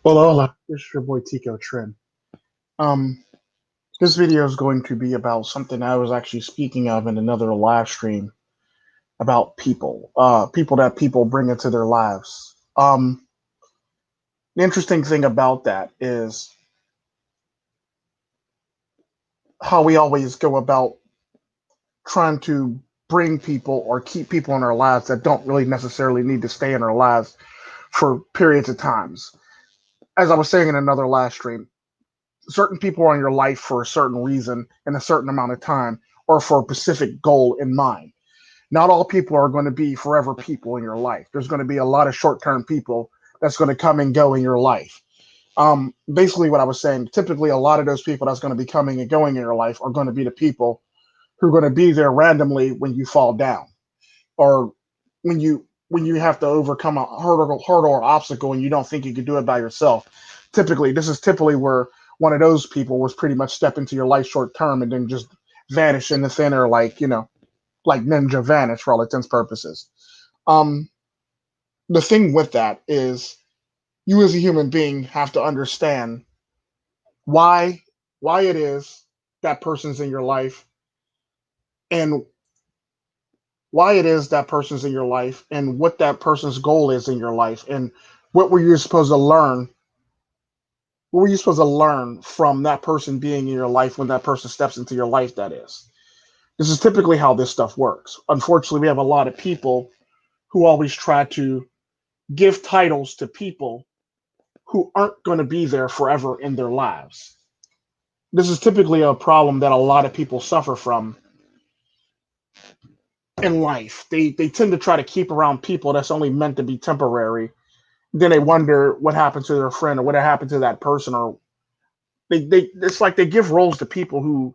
Hola, this is your boy Tico Tren. Um, this video is going to be about something I was actually speaking of in another live stream about people that people bring into their lives. The interesting thing about that is how we always go about trying to bring people or keep people in our lives that don't really necessarily need to stay in our lives for periods of times. As I was saying in another live stream, certain people are in your life for a certain reason in a certain amount of time or for a specific goal in mind. Not all people are going to be forever people in your life. There's going to be a lot of short term people that's going to come and go in your life. Basically, what I was saying, typically, a lot of those people that's going to be coming and going in your life are going to be the people who are going to be there randomly when you fall down or when you have to overcome a hurdle or obstacle and you don't think you could do it by yourself. This is typically where one of those people was pretty much step into your life short term and then just vanish in the thin air like ninja vanish for all intents and purposes. Um, the thing with that is you as a human being have to understand why why it is that person's in your life and why it is that person's in your life and what that person's goal is in your life and what were you supposed to learn what were you supposed to learn from that person being in your life when that person steps into your life, that is. This is typically how this stuff works. Unfortunately, we have a lot of people who always try to give titles to people who aren't going to be there forever in their lives. This is typically a problem that a lot of people suffer from in life. They tend to try to keep around people that's only meant to be temporary. Then they wonder what happened to their friend or what happened to that person, or they it's like they give roles to people who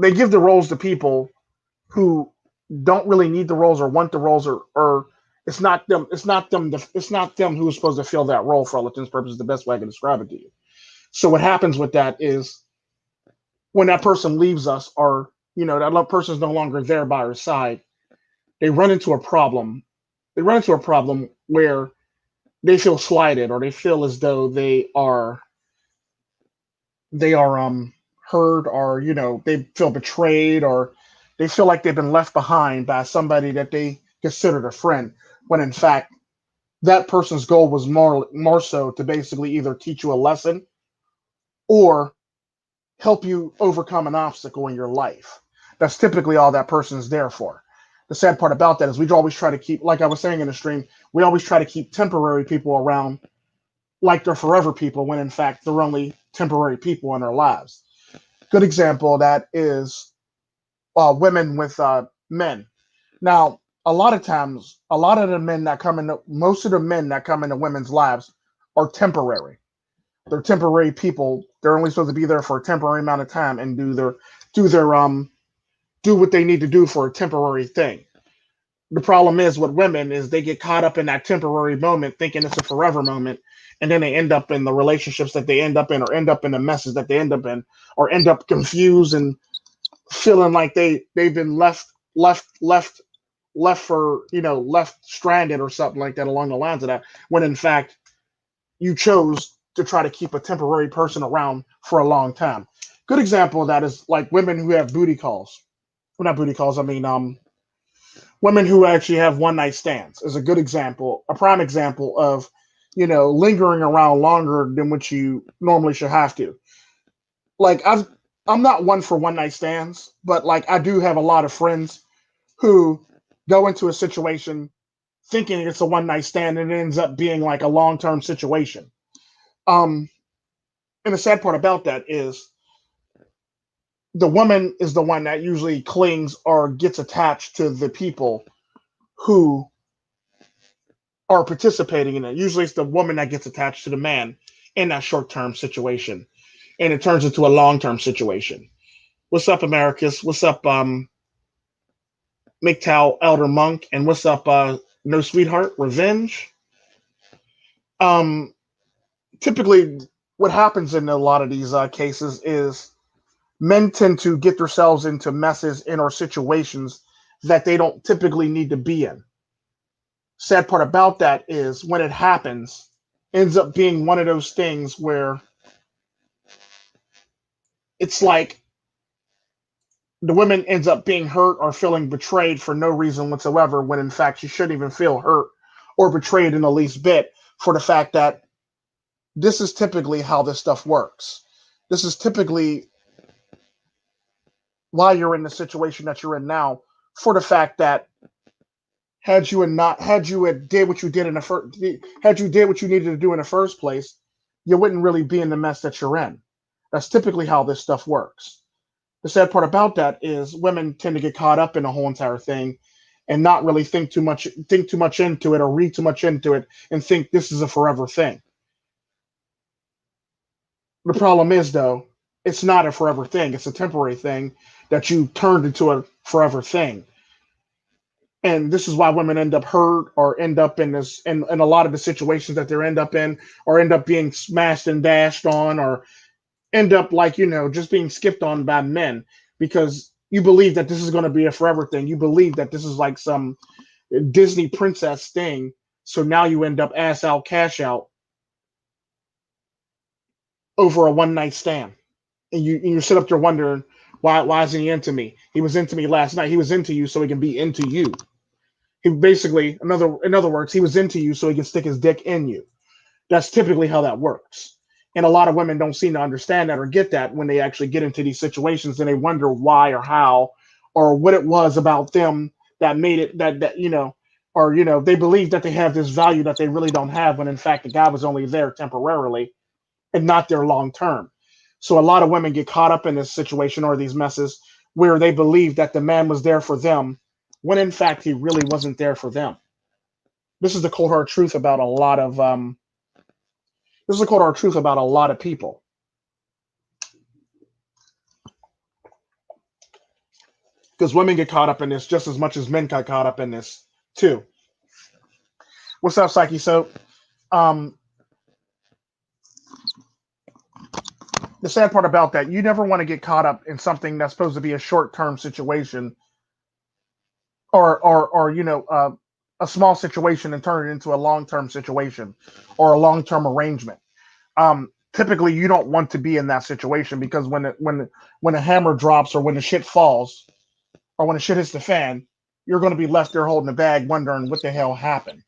they give the roles to people who don't really need the roles or want the roles, or it's not them who's supposed to fill that role for all intents and purposes. The best way I can describe it to you. So what happens with that is when that person leaves us, or that person is no longer there by our side, they run into a problem. They run into a problem where they feel slighted, or they feel as though they are hurt, or they feel betrayed, or they feel like they've been left behind by somebody that they considered a friend, when in fact that person's goal was more so to basically either teach you a lesson or help you overcome an obstacle in your life. That's typically all that person's there for. The sad part about that is we always try to keep, like I was saying in the stream, we always try to keep temporary people around like they're forever people, when in fact they're only temporary people in our lives. Good example of that is women with men. Now, a lot of times, a lot of the men that come into most of the men that come into women's lives are temporary. They're temporary people. They're only supposed to be there for a temporary amount of time and do their do what they need to do for a temporary thing. The problem is with women is they get caught up in that temporary moment thinking it's a forever moment, and then they end up in the relationships that they end up in, or end up in the messes that they end up in, or end up confused and feeling like they've been left for left stranded or something like that along the lines of that, when in fact you chose to try to keep a temporary person around for a long time. Good example of that is like women who have booty calls. Well, not booty calls, I mean women who actually have one night stands is a good example, a prime example of lingering around longer than what you normally should have to. Like I'm not one for one night stands, but like I do have a lot of friends who go into a situation thinking it's a one night stand and it ends up being like a long term situation. Um, and the sad part about that is the woman is the one that usually clings or gets attached to the people who are participating in it. Usually it's the woman that gets attached to the man in that short term situation, and it turns into a long term situation. What's up, Americus? What's up, MGTOW Elder Monk? And what's up, No Sweetheart Revenge? Um, Typically, what happens in a lot of these cases is men tend to get themselves into messes in or situations that they don't typically need to be in. Sad part about that is when it happens, ends up being one of those things where it's like the woman ends up being hurt or feeling betrayed for no reason whatsoever, when in fact she shouldn't even feel hurt or betrayed in the least bit, for the fact that this is typically how this stuff works. This is typically why you're in the situation that you're in now, for the fact that had you had did what you did in the first had you did what you needed to do in the first place, you wouldn't really be in the mess that you're in. That's typically how this stuff works. The sad part about that is women tend to get caught up in the whole entire thing and not really think too much into it or read too much into it and think this is a forever thing. The problem is, though, it's not a forever thing. It's a temporary thing that you turned into a forever thing. And this is why women end up hurt or end up in this in a lot of the situations that they end up in, or end up being smashed and dashed on, or end up like, just being skipped on by men, because you believe that this is going to be a forever thing. You believe that this is like some Disney princess thing. So now you end up ass out, cash out over a one night stand. And you sit up there wondering, why isn't he into me? He was into me last night. He was into you so he can be into you. He basically, in other words, he was into you so he can stick his dick in you. That's typically how that works. And a lot of women don't seem to understand that or get that when they actually get into these situations, and they wonder why or how or what it was about them that made it or they believe that they have this value that they really don't have, when in fact the guy was only there temporarily and not there long term. So a lot of women get caught up in this situation or these messes where they believe that the man was there for them, when in fact he really wasn't there for them. This is the cold hard truth about a lot of this is the cold hard truth about a lot of people, because women get caught up in this just as much as men got caught up in this too. What's up, Psyche? So, um, the sad part about that, you never want to get caught up in something that's supposed to be a short term situation, or a small situation, and turn it into a long term situation or a long term arrangement. Typically, you don't want to be in that situation, because when the hammer drops, or when the shit falls, or when the shit hits the fan, you're going to be left there holding the bag, wondering what the hell happened.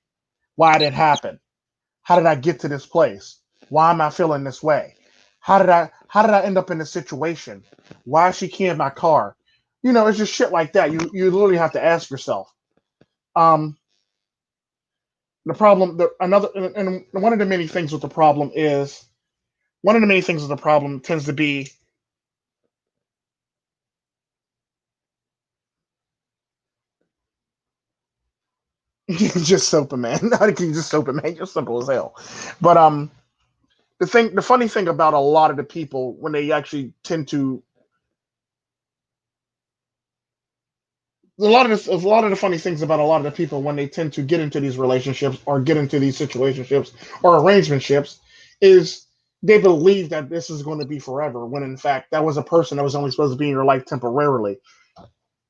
Why did it happen? How did I get to this place? Why am I feeling this way? How did I end up in this situation? Why is she keying my car? It's just shit like that. You literally have to ask yourself. Um, the problem, the another, and one of the many things with the problem is one of the many things with the problem tends to be just soap it, man. How can you just soap it, man? You're simple as hell. But the funny thing about a lot of the people, when they actually tend to a lot of the funny things about a lot of the people when they tend to get into these relationships or get into these situationships or arrangementships is they believe that this is going to be forever, when in fact that was a person that was only supposed to be in your life temporarily.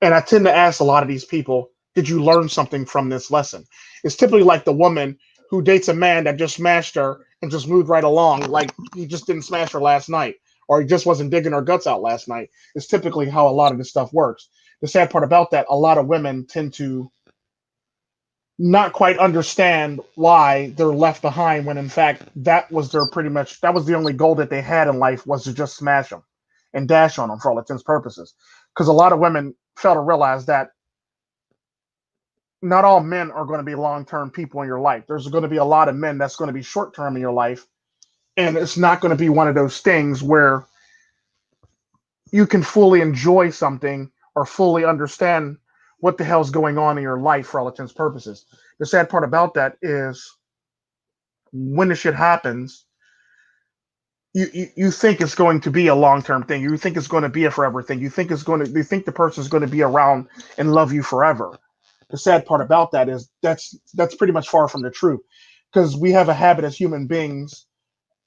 And I tend to ask a lot of these people, did you learn something from this lesson? It's typically like the woman who dates a man that just smashed her and just moved right along, like he just didn't smash her last night, or he just wasn't digging her guts out last night. It's typically how a lot of this stuff works. The sad part about that, a lot of women tend to not quite understand why they're left behind, when in fact that was the only goal that they had in life, was to just smash them and dash on them for all intents and purposes. Because a lot of women fail to realize that not all men are going to be long-term people in your life. There's going to be a lot of men that's going to be short-term in your life, and it's not going to be one of those things where you can fully enjoy something or fully understand what the hell's going on in your life for all intents and purposes. The sad part about that is when the shit happens, you think it's going to be a long term thing. You think it's going to be a forever thing. You think the person's going to be around and love you forever. The sad part about that is that's pretty much far from the truth, because we have a habit as human beings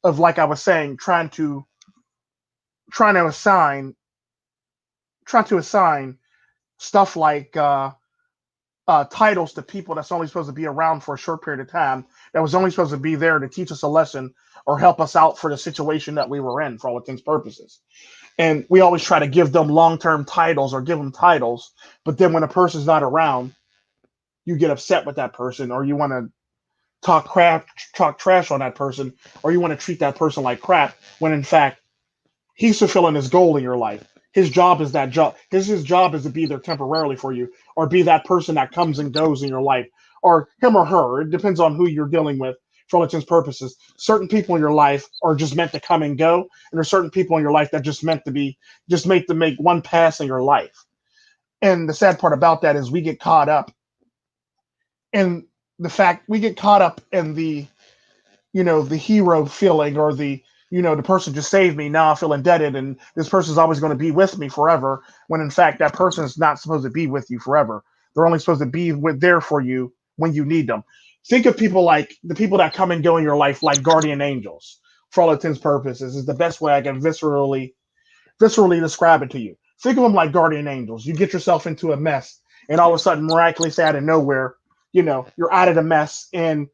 of, like I was saying, trying to assign stuff like titles to people that's only supposed to be around for a short period of time, that was only supposed to be there to teach us a lesson or help us out for the situation that we were in, for all intents and purposes. And we always try to give them long term titles or give them titles, but then when a person's not around, you get upset with that person, or you want to talk crap, talk trash on that person, or you want to treat that person like crap when in fact he's fulfilling his goal in your life. His job is that job. His job is to be there temporarily for you, or be that person that comes and goes in your life, or him or her. It depends on who you're dealing with. For all intents and purposes, certain people in your life are just meant to come and go, and there's certain people in your life that just meant to be just meant to make one pass in your life. And the sad part about that is we get caught up in the fact we get caught up in the hero feeling, or the person just saved me, now I feel indebted and this person's always going to be with me forever, when in fact that person is not supposed to be with you forever. They're only supposed to be there for you when you need them. Think of people like the people that come and go in your life like guardian angels. For all intents and purposes is the best way I can viscerally describe it to you. Think of them like guardian angels. You get yourself into a mess, and all of a sudden, miraculously out of nowhere, you're out of the mess, and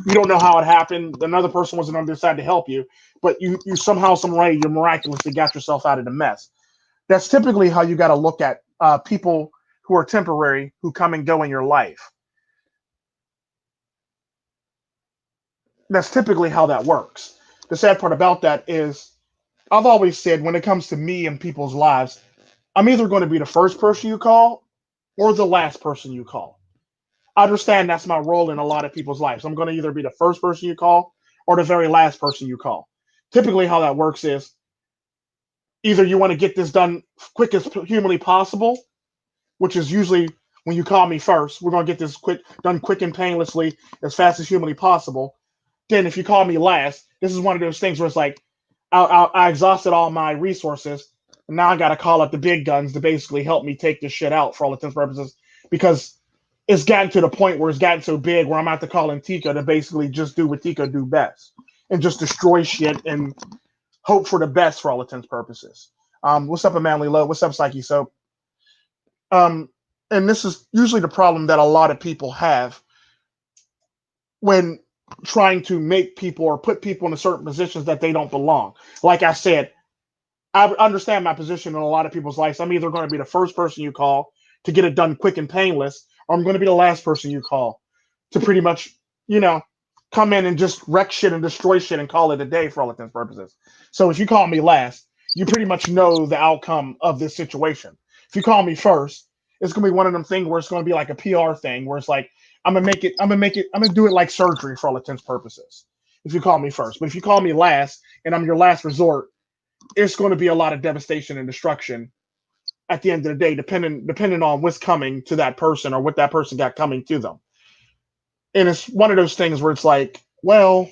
you don't know how it happened. Another person wasn't on their side to help you, but you somehow, some way, you miraculously got yourself out of the mess. That's typically how you got to look at people who are temporary, who come and go in your life. That's typically how that works. The sad part about that is, I've always said when it comes to me and people's lives, I'm either going to be the first person you call or the last person you call. I understand that's my role in a lot of people's lives. I'm going to either be the first person you call or the very last person you call. Typically, how that works is either you want to get this done quick as humanly possible, which is usually when you call me first. We're going to get this done quick and painlessly as fast as humanly possible. Then, if you call me last, this is one of those things where it's like I exhausted all my resources, and now I got to call up the big guns to basically help me take this shit out for all intents and purposes, because it's gotten to the point where it's gotten so big where I'm out to call in Tico to basically just do what Tico do best and just destroy shit and hope for the best for all intents and purposes. What's up, Manly Low? What's up, Psyche? So, um, and this is usually the problem that a lot of people have when trying to make people or put people in certain positions that they don't belong. Like I said, I understand my position in a lot of people's lives. I'm either going to be the first person you call to get it done quick and painless, or I'm going to be the last person you call to pretty much, you know, come in and just wreck shit and destroy shit and call it a day for all intents and purposes. So if you call me last, you pretty much know the outcome of this situation. If you call me first, it's going to be one of them things where it's going to be like a PR thing where it's like, I'm gonna do it like surgery for all intents and purposes. If you call me first, but if you call me last and I'm your last resort, it's going to be a lot of devastation and destruction at the end of the day, depending on what's coming to that person or what that person got coming to them. And it's one of those things where it's like, well,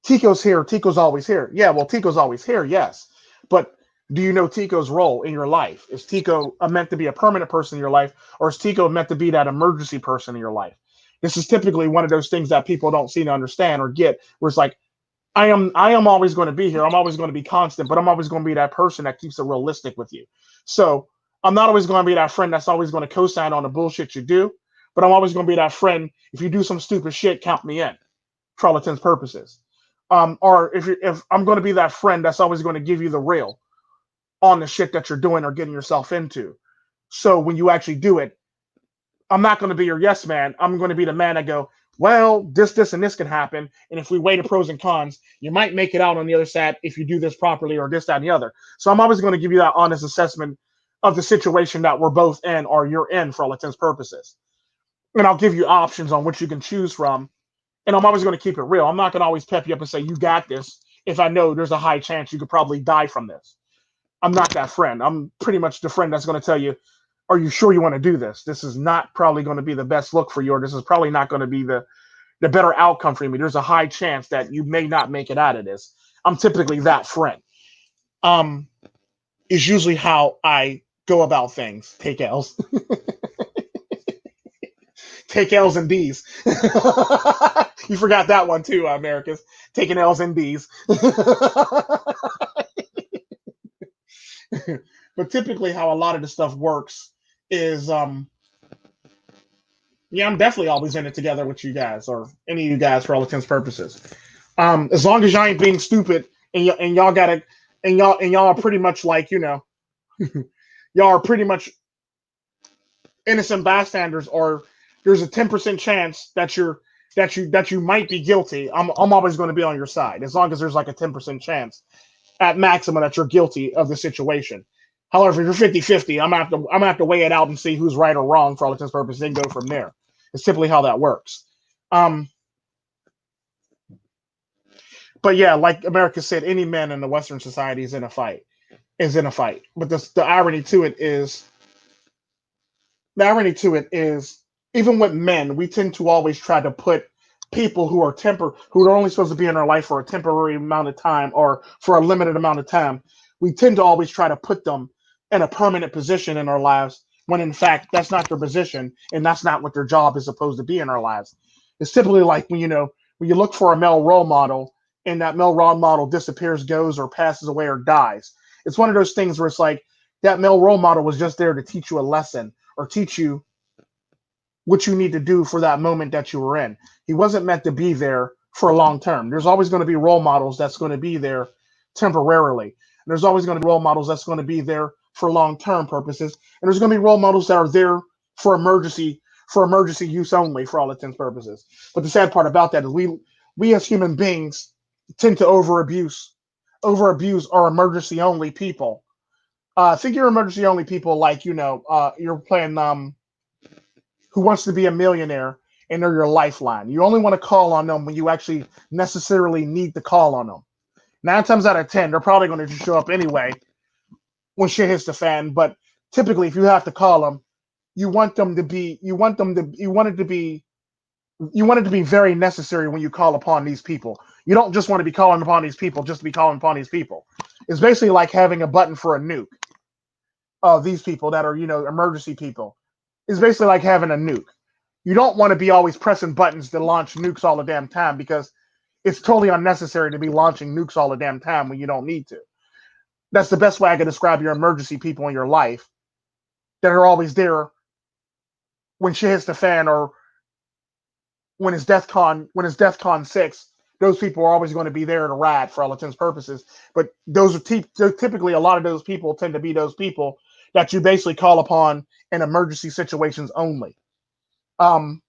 Tico's here. Tico's always here. Yeah, well, Tico's always here. Yes, but do you know Tico's role in your life? Is Tico meant to be a permanent person in your life, or is Tico meant to be that emergency person in your life? This is typically one of those things that people don't seem to understand or get, where it's like, I am always going to be here. I'm always going to be constant, but I'm always going to be that person that keeps it realistic with you. So I'm not always going to be that friend that's always going to co-sign on the bullshit you do, but I'm always going to be that friend. If you do some stupid shit, count me in for all intents and purposes. Or if I'm going to be that friend that's always going to give you the real on the shit that you're doing or getting yourself into. So when you actually do it, I'm not going to be your yes man. I'm going to be the man that go, well, this, and this can happen. And if we weigh the pros and cons, you might make it out on the other side if you do this properly or this, that, and the other. So I'm always going to give you that honest assessment of the situation that we're both in or you're in for all intents and purposes. And I'll give you options on which you can choose from. And I'm always going to keep it real. I'm not going to always pep you up and say, you got this, if I know there's a high chance you could probably die from this. I'm not that friend. I'm pretty much the friend that's going to tell you, are you sure you want to do this? This is not probably going to be the best look for you, or this is probably not going to be the better outcome for me. There's a high chance that you may not make it out of this. I'm typically that friend. Um, is usually how I go about things. Take L's. Take L's and D's. You forgot that one too, Americans. Taking L's and D's. But typically how a lot of the stuff works is Yeah, I'm definitely always in it together with you guys or any of you guys for all intents and purposes. As long as y'all ain't being stupid and y'all got to and y'all are pretty much like y'all are pretty much innocent bystanders, or there's a 10% chance that you might be guilty. I'm always going to be on your side as long as there's like a 10% chance at maximum that you're guilty of the situation. However, if you're 50-50, I'm gonna have to weigh it out and see who's right or wrong for all intents and purposes and go from there. It's typically how that works. Um, but yeah, like America said, any man in the Western society is in a fight. Is in a fight. But the irony to it is even with men, we tend to always try to put people who are only supposed to be in our life for a temporary amount of time or for a limited amount of time. We tend to always try to put them in a permanent position in our lives when in fact that's not their position and that's not what their job is supposed to be in our lives. It's typically like when you look for a male role model and that male role model disappears, goes, or passes away or dies. It's one of those things where it's like that male role model was just there to teach you a lesson or teach you what you need to do for that moment that you were in. He wasn't meant to be there for a long term. There's always going to be role models that's going to be there temporarily. And there's always going to be role models that's going to be there for long term purposes. And there's going to be role models that are there for emergency use only for all intents and purposes. But the sad part about that is we as human beings tend to over abuse our emergency only people. Think your emergency only people like you're playing who wants to be a millionaire and they're your lifeline. You only want to call on them when you actually necessarily need to call on them. 9 times out of 10, they're probably going to just show up anyway when shit hits the fan. But typically, if you have to call them, you want it to be very necessary when you call upon these people. You don't just want to be calling upon these people just to be calling upon these people. It's basically like having a button for a nuke of these people that are, emergency people. It's basically like having a nuke. You don't want to be always pressing buttons to launch nukes all the damn time because it's totally unnecessary to be launching nukes all the damn time when you don't need to. That's the best way I can describe your emergency people in your life that are always there when shit hits the fan or when it's DEFCON 6. Those people are always going to be there to ride for all intents and purposes. But typically a lot of those people tend to be those people that you basically call upon in emergency situations only. Um,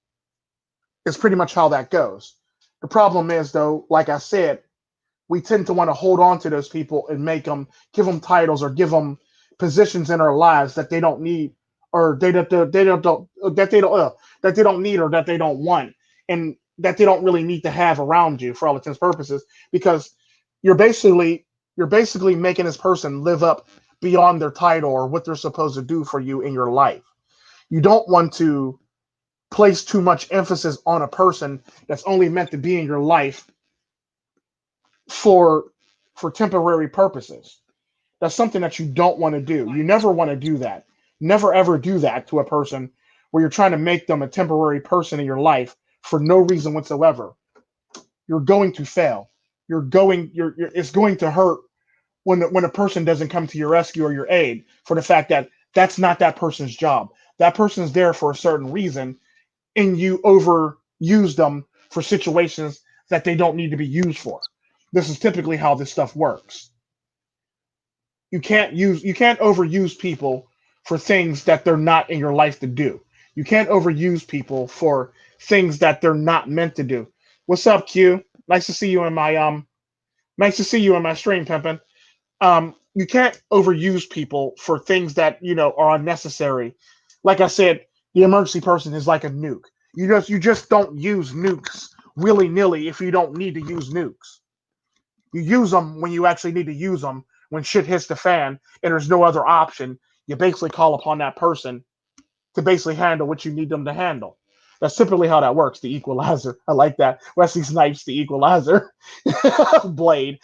is pretty much how that goes. The problem is, though, like I said, we tend to want to hold on to those people and give them titles or give them positions in our lives that they don't need, or that they don't need or that they don't want, and that they don't really need to have around you for all intents and purposes, because you're basically you're basically making this person live up beyond their title or what they're supposed to do for you in your life. You don't want to place too much emphasis on a person that's only meant to be in your life for temporary purposes. That's something that you don't want to do. You never want to do that. Never ever do that to a person where you're trying to make them a temporary person in your life for no reason whatsoever. You're going to fail. It's going to hurt when a person doesn't come to your rescue or your aid for the fact that that's not that person's job. That person's there for a certain reason, and you overuse them for situations that they don't need to be used for. This is typically how this stuff works. You can't overuse people for things that they're not in your life to do. You can't overuse people for things that they're not meant to do. What's up, Q? Nice to see you in my stream, pimpin'. You can't overuse people for things that are unnecessary. Like I said, the emergency person is like a nuke. You just don't use nukes willy nilly if you don't need to use nukes. You use them when you actually need to use them. When shit hits the fan and there's no other option, you basically call upon that person to basically handle what you need them to handle. That's typically how that works. The equalizer. I like that. Wesley Snipes, the equalizer. Blade.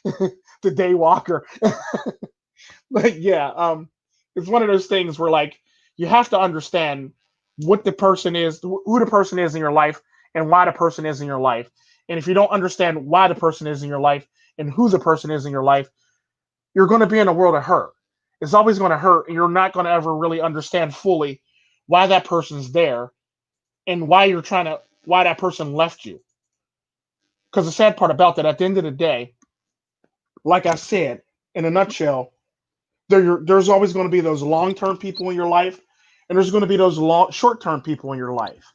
The Daywalker. But yeah, it's one of those things where like you have to understand what the person is, who the person is in your life, and why the person is in your life. And if you don't understand why the person is in your life and who the person is in your life, you're going to be in a world of hurt. It's always going to hurt, and you're not going to ever really understand fully why that person's there, and why that person left you. Because the sad part about that, at the end of the day, like I said, in a nutshell, there's always going to be those long term people in your life, and there's going to be those short term people in your life.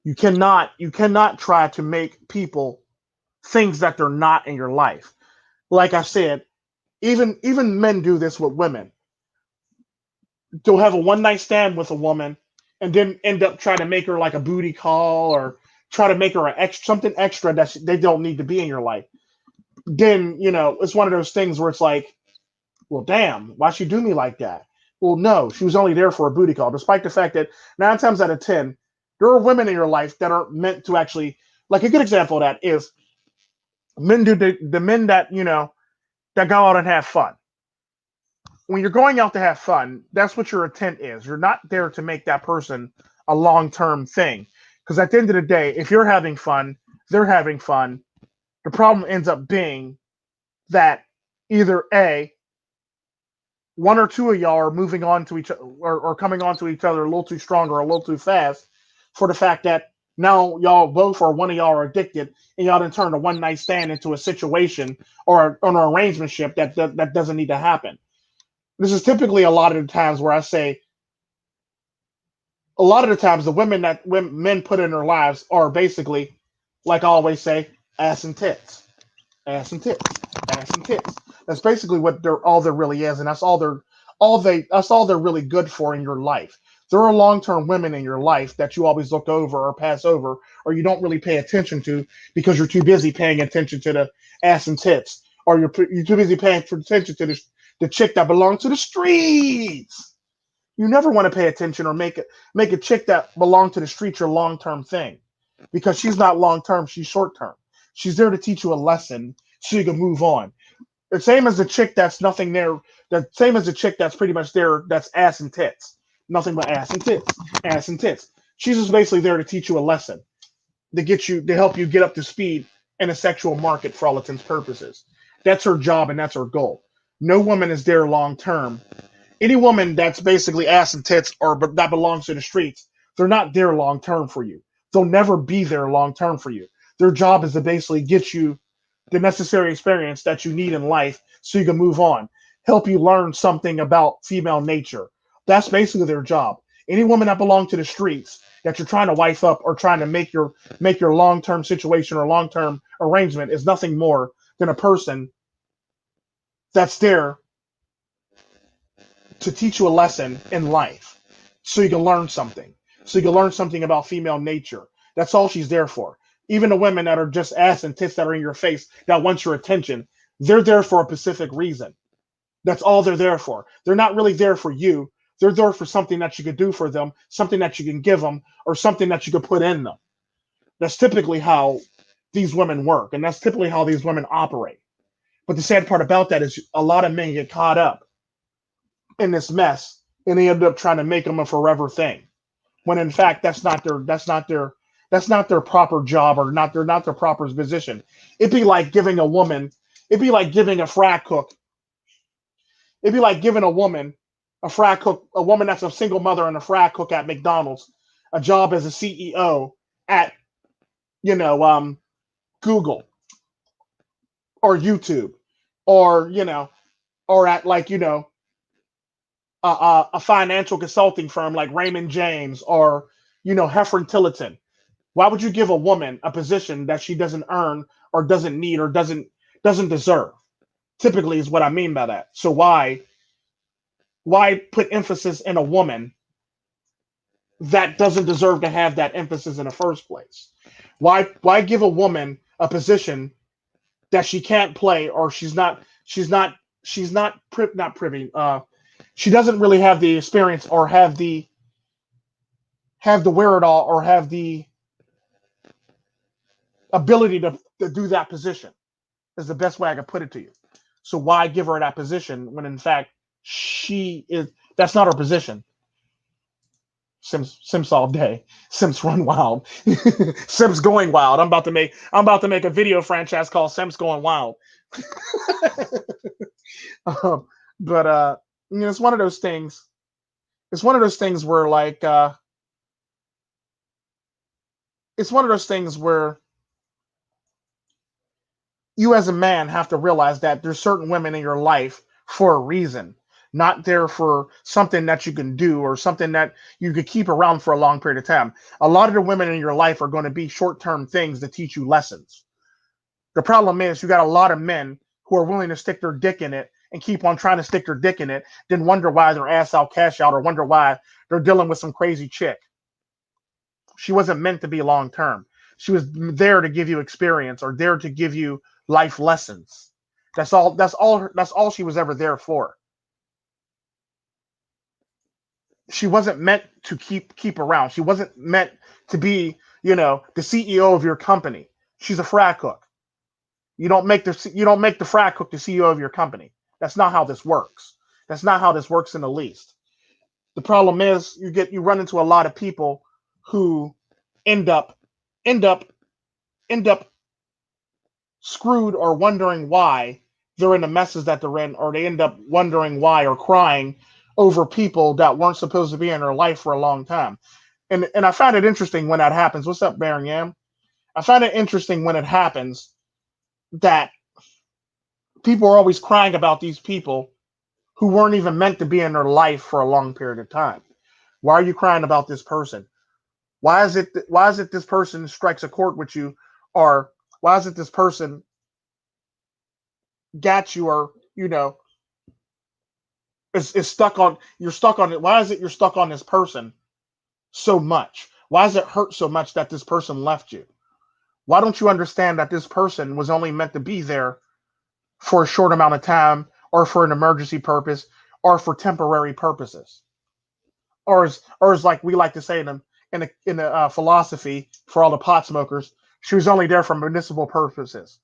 You cannot try to make people things that they're not in your life. Like I said, even men do this with women. They'll have a one night stand with a woman, and then end up trying to make her like a booty call, or try to make her something extra that they don't need to be in your life. Then it's one of those things where it's like, well, damn, why she do me like that? Well, no, she was only there for a booty call, despite the fact that 9 times out of 10, there are women in your life that are meant to actually, like a good example of that is men do the men that that go out and have fun. When you're going out to have fun, that's what your intent is. You're not there to make that person a long term thing. Because at the end of the day, if you're having fun, they're having fun. The problem ends up being that either A, one or two of y'all are moving on to each other, or coming on to each other a little too strong or a little too fast, for the fact that now y'all both, or one of y'all, are addicted, and y'all then turn a one night stand into a situation, or an arrangementship that doesn't need to happen. This is typically a lot of the times where I say, a lot of the times the women that men put in their lives are basically, like I always say, ass and tits, ass and tits, ass and tits. That's basically what all there really is, and that's all they're really good for in your life. There are long term women in your life that you always look over or pass over, or you don't really pay attention to because you're too busy paying attention to the ass and tits, or you're too busy paying attention to the chick that belongs to the streets. You never want to pay attention or make a chick that belongs to the streets your long term thing, because she's not long term, she's short term. She's there to teach you a lesson so you can move on. The same as the chick that's nothing there. The same as the chick that's pretty much there. That's ass and tits. Nothing but ass and tits. Ass and tits. She's just basically there to teach you a lesson, to help you get up to speed in a sexual market for all intents and purposes. That's her job and that's her goal. No woman is there long term. Any woman that's basically ass and tits, or that belongs to the streets, they're not there long term for you. They'll never be there long term for you. Their job is to basically get you the necessary experience that you need in life so you can move on, help you learn something about female nature. That's basically their job. Any woman that belongs to the streets that you're trying to wife up, or trying to make your long-term situation or long-term arrangement, is nothing more than a person that's there to teach you a lesson in life so you can learn something. So you can learn something about female nature. That's all she's there for. Even the women that are just ass and tits that are in your face that want your attention, they're there for a specific reason. That's all they're there for. They're not really there for you. They're there for something that you could do for them, something that you can give them, or something that you could put in them. That's typically how these women work, and that's typically how these women operate. But the sad part about that is a lot of men get caught up in this mess, and they end up trying to make them a forever thing, when in fact that's not their proper job, or not their proper position. It'd be like giving a woman, it'd be like giving a fry cook, it'd be like giving a woman that's a single mother and a fry cook at McDonald's, a job as a CEO at Google or YouTube, or or at, like, a financial consulting firm like Raymond James, or Heffron Tillotson. Why would you give a woman a position that she doesn't earn, or doesn't need, or doesn't deserve? Typically is what I mean by that. So why put emphasis in a woman that doesn't deserve to have that emphasis in the first place? Why give a woman a position that she can't play, or not privy, she doesn't really have the experience, or have the wherewithal, or have the ability to do that position, is the best way I could put it to you. So why give her that position when in fact that's not her position? Sims all day. Sims run wild. Sims going wild. I'm about to make a video franchise called Sims Going Wild. um, but it's one of those things. it's one of those things where it's one of those things where you as a man have to realize that there's certain women in your life for a reason, not there for something that you can do or something that you could keep around for a long period of time. A lot of the women in your life are going to be short-term things to teach you lessons. The problem is you got a lot of men who are willing to stick their dick in it and keep on trying to stick their dick in it, then wonder why they're ass out, cash out, or wonder why they're dealing with some crazy chick. She wasn't meant to be long term. She was there to give you experience or there to give you life lessons. That's all. That's all she was ever there for. She wasn't meant to keep around. She wasn't meant to be, the CEO of your company. She's a frat cook. You don't make the frat cook the CEO of your company. That's not how this works. That's not how this works in the least. The problem is you run into a lot of people who end up end up end up screwed or wondering why they're in the messes that they're in, or they end up wondering why or crying over people that weren't supposed to be in their life for a long time. And I find it interesting when that happens. What's up, Baron Yam? I find it interesting when it happens that people are always crying about these people who weren't even meant to be in their life for a long period of time. Why are you crying about this person? Why is it this person strikes a chord with you, or why is it this person got you, or is stuck on you're stuck on it? Why is it you're stuck on this person so much? Why does it hurt so much that this person left you? Why don't you understand that this person was only meant to be there for a short amount of time, or for an emergency purpose, or for temporary purposes, or as like we like to say in the philosophy for all the pot smokers, she was only there for municipal purposes,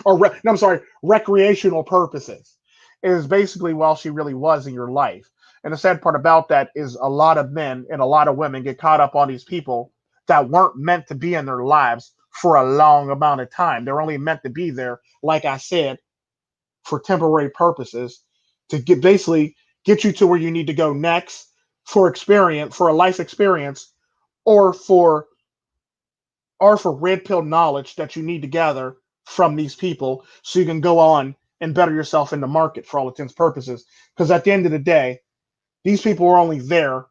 no, I'm sorry, recreational purposes. It is basically while she really was in your life. And the sad part about that is a lot of men and a lot of women get caught up on these people that weren't meant to be in their lives for a long amount of time. They're only meant to be there, like I said, for temporary purposes to get you to where you need to go next for experience, for a life experience, or for red pill knowledge that you need to gather from these people so you can go on and better yourself in the market for all intents and purposes. Because at the end of the day, these people are only there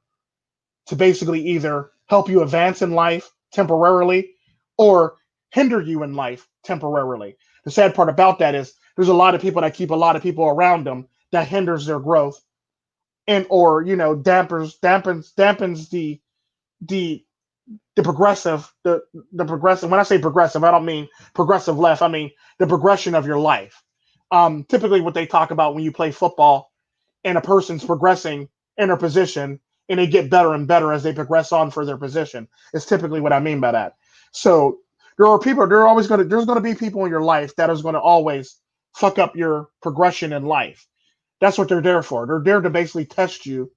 to basically either help you advance in life temporarily or hinder you in life temporarily. The sad part about that is there's a lot of people that keep a lot of people around them that hinders their growth, and or dampens the the progressive the progressive. When I say progressive, I don't mean progressive left. I mean the progression of your life. Typically what they talk about when you play football and a person's progressing in their position and they get better and better as they progress on for their position is typically what I mean by that. So there's going to be people in your life that is going to always fuck up your progression in life. That's what they're there for. They're there to basically test you,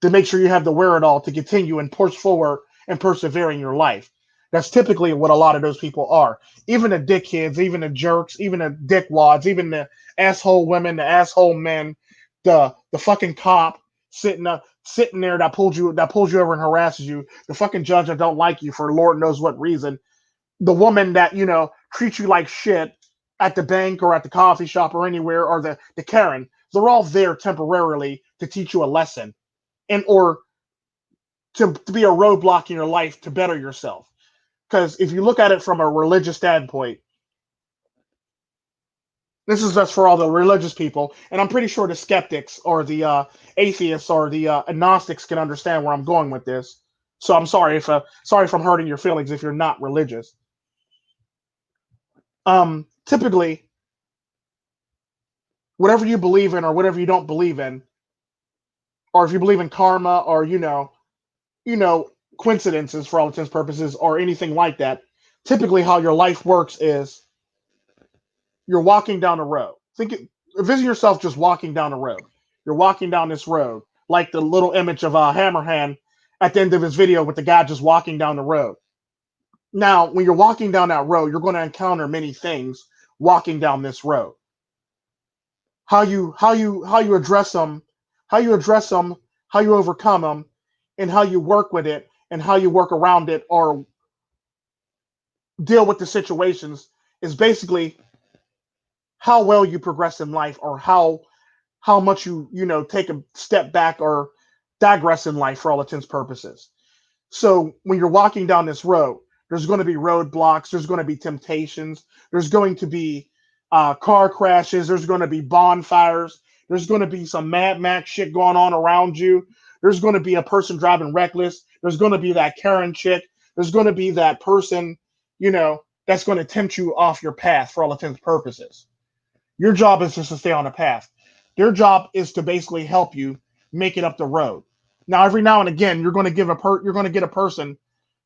to make sure you have the wherewithal to continue and push forward and persevere in your life. That's typically what a lot of those people are. Even the dickheads, even the jerks, even the dickwads, even the asshole women, the asshole men, the fucking cop sitting there that pulls you over and harasses you, the fucking judge that don't like you for Lord knows what reason, the woman that treats you like shit at the bank or at the coffee shop or anywhere, or the Karen. They're all there temporarily to teach you a lesson, and or to be a roadblock in your life to better yourself. Because if you look at it from a religious standpoint, this is just for all the religious people, and I'm pretty sure the skeptics or the atheists or the agnostics can understand where I'm going with this. So I'm sorry if I'm hurting your feelings if you're not religious. Typically, whatever you believe in or whatever you don't believe in, or if you believe in karma or you know coincidences for all intents and purposes or anything like that, typically how your life works is you're walking down a road. Envision yourself just walking down a road. You're walking down this road, like the little image of Hammerhand at the end of his video with the guy just walking down the road. Now, when you're walking down that road, you're going to encounter many things walking down this road. How you address them How you address them, how you overcome them, and how you work with it, and how you work around it or deal with the situations is basically how well you progress in life or how much you take a step back or digress in life for all intents and purposes. So when you're walking down this road, there's going to be roadblocks, there's going to be temptations, there's going to be car crashes, there's going to be bonfires, there's going to be some Mad Max shit going on around you. There's going to be a person driving reckless. There's going to be that Karen chick. There's going to be that person, that's going to tempt you off your path for all intents and purposes. Your job is just to stay on the path. Their job is to basically help you make it up the road. Now, every now and again, you're going to get a person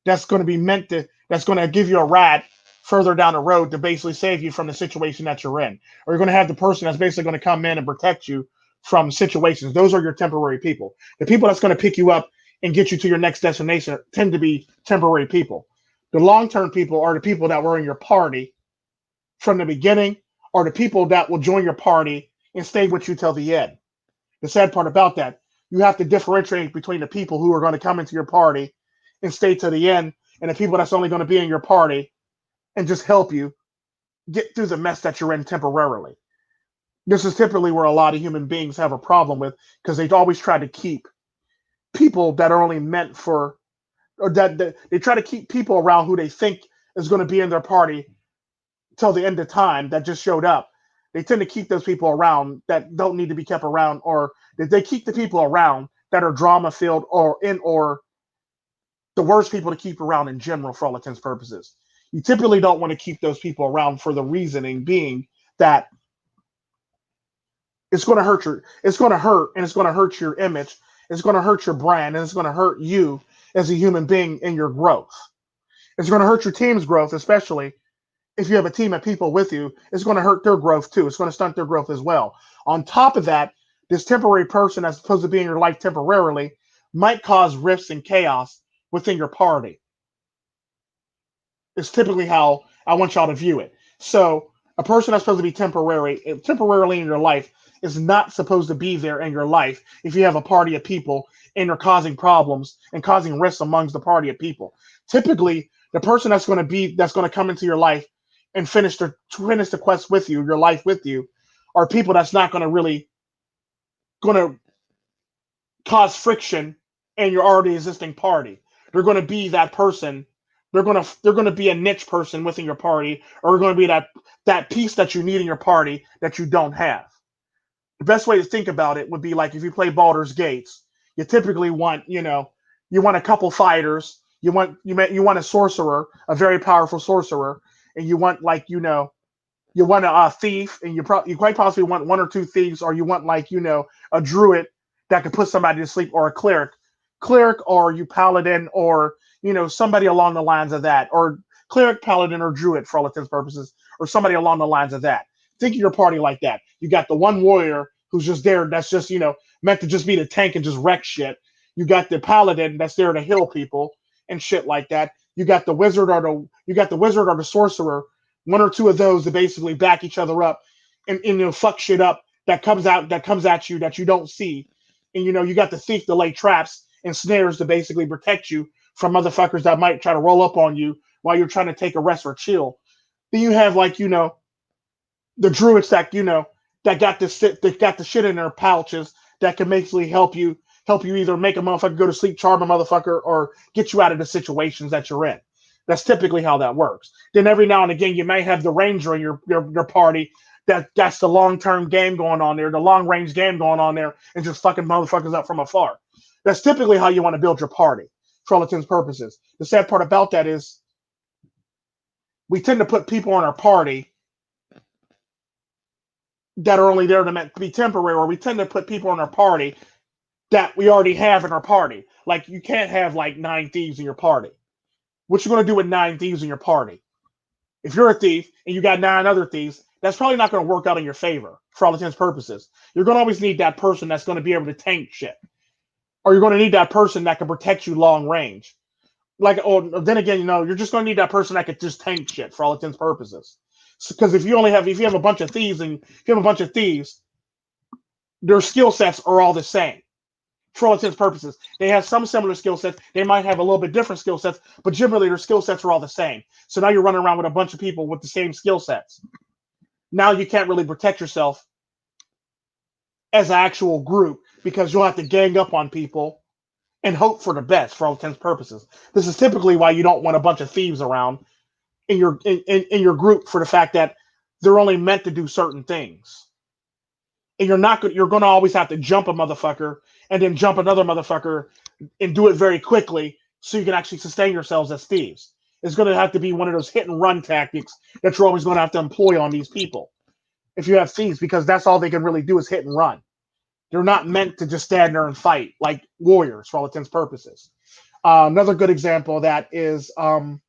that's going to be meant to that's going to give you a ride further down the road to basically save you from the situation that you're in. Or you're going to have the person that's basically going to come in and protect you from situations. Those are your temporary people. The people that's going to pick you up and get you to your next destination tend to be temporary people. The long-term people are the people that were in your party from the beginning, or the people that will join your party and stay with you till the end. The sad part about that, you have to differentiate between the people who are going to come into your party and stay to the end, and the people that's only going to be in your party and just help you get through the mess that you're in temporarily. This is typically where a lot of human beings have a problem with, because they always try to keep people that are only meant for, or that they try to keep people around who they think is going to be in their party till the end of time that just showed up. They tend to keep those people around that don't need to be kept around, or they keep the people around that are drama filled or the worst people to keep around in general for all intents and purposes. You typically don't want to keep those people around for the reasoning being that it's going to hurt and it's going to hurt your image, it's going to hurt your brand, and it's going to hurt you as a human being in your growth. It's going to hurt your team's growth, especially if you have a team of people with you. It's going to hurt their growth too. It's going to stunt their growth as well. On top of that, this temporary person that's supposed to be in your life temporarily might cause rifts and chaos within your party. It's typically how I want y'all to view it. So a person that's supposed to be temporarily in your life is not supposed to be there in your life if you have a party of people and you're causing problems and causing risks amongst the party of people. Typically, the person that's going to come into your life and finish the quest with you, your life with you, are people that's not going to cause friction in your already existing party. They're going to be that person. They're going to be a niche person within your party, or they're going to be that piece that you need in your party that you don't have. The best way to think about it would be like if you play Baldur's Gates, you typically want, you want a couple fighters, you want a sorcerer, a very powerful sorcerer, and you want you want a thief, and you quite possibly want one or two thieves, or you want a druid that could put somebody to sleep, or a cleric, or you paladin, or somebody along the lines of that, or cleric, paladin, or druid for all intents and purposes, or somebody along the lines of that. Think of your party like that. You got the one warrior who's just there, that's just meant to just be the tank and just wreck shit. You got the paladin that's there to heal people and shit like that. You got the wizard or the sorcerer, one or two of those to basically back each other up and fuck shit up that comes at you that you don't see. And you got the thief to lay traps and snares to basically protect you from motherfuckers that might try to roll up on you while you're trying to take a rest or chill. Then you have the druids that got the shit in their pouches that can basically help you either make a motherfucker go to sleep, charm a motherfucker, or get you out of the situations that you're in. That's typically how that works. Then every now and again, you may have the ranger in your party that's the long term game going on there, the long range game going on there, and just fucking motherfuckers up from afar. That's typically how you want to build your party for all intents and purposes. The sad part about that is we tend to put people in our party that are only there to be temporary, or we tend to put people in our party that we already have in our party. Like, you can't have like 9 thieves in your party. What you gonna do with 9 thieves in your party? If you're a thief and you got 9 other thieves, that's probably not going to work out in your favor for all intents and purposes. You're going to always need that person that's going to be able to tank shit, or you're going to need that person that can protect you long range. Then again, you're just going to need that person that could just tank shit for all intents and purposes. Because if you have a bunch of thieves, Their skill sets are all the same for all intents and purposes. They have some similar skill sets. They might have a little bit different skill sets, but generally their skill sets are all the same. So now you're running around with a bunch of people with the same skill sets. Now you can't really protect yourself as an actual group because you'll have to gang up on people and hope for the best for all intents and purposes. This is typically why you don't want a bunch of thieves around in your group for the fact that they're only meant to do certain things. And you're going to always have to jump a motherfucker and then jump another motherfucker and do it very quickly so you can actually sustain yourselves as thieves. It's going to have to be one of those hit and run tactics that you're always going to have to employ on these people if you have thieves, because that's all they can really do is hit and run. They're not meant to just stand there and fight like warriors for all intents and purposes. Another good example of that is, well,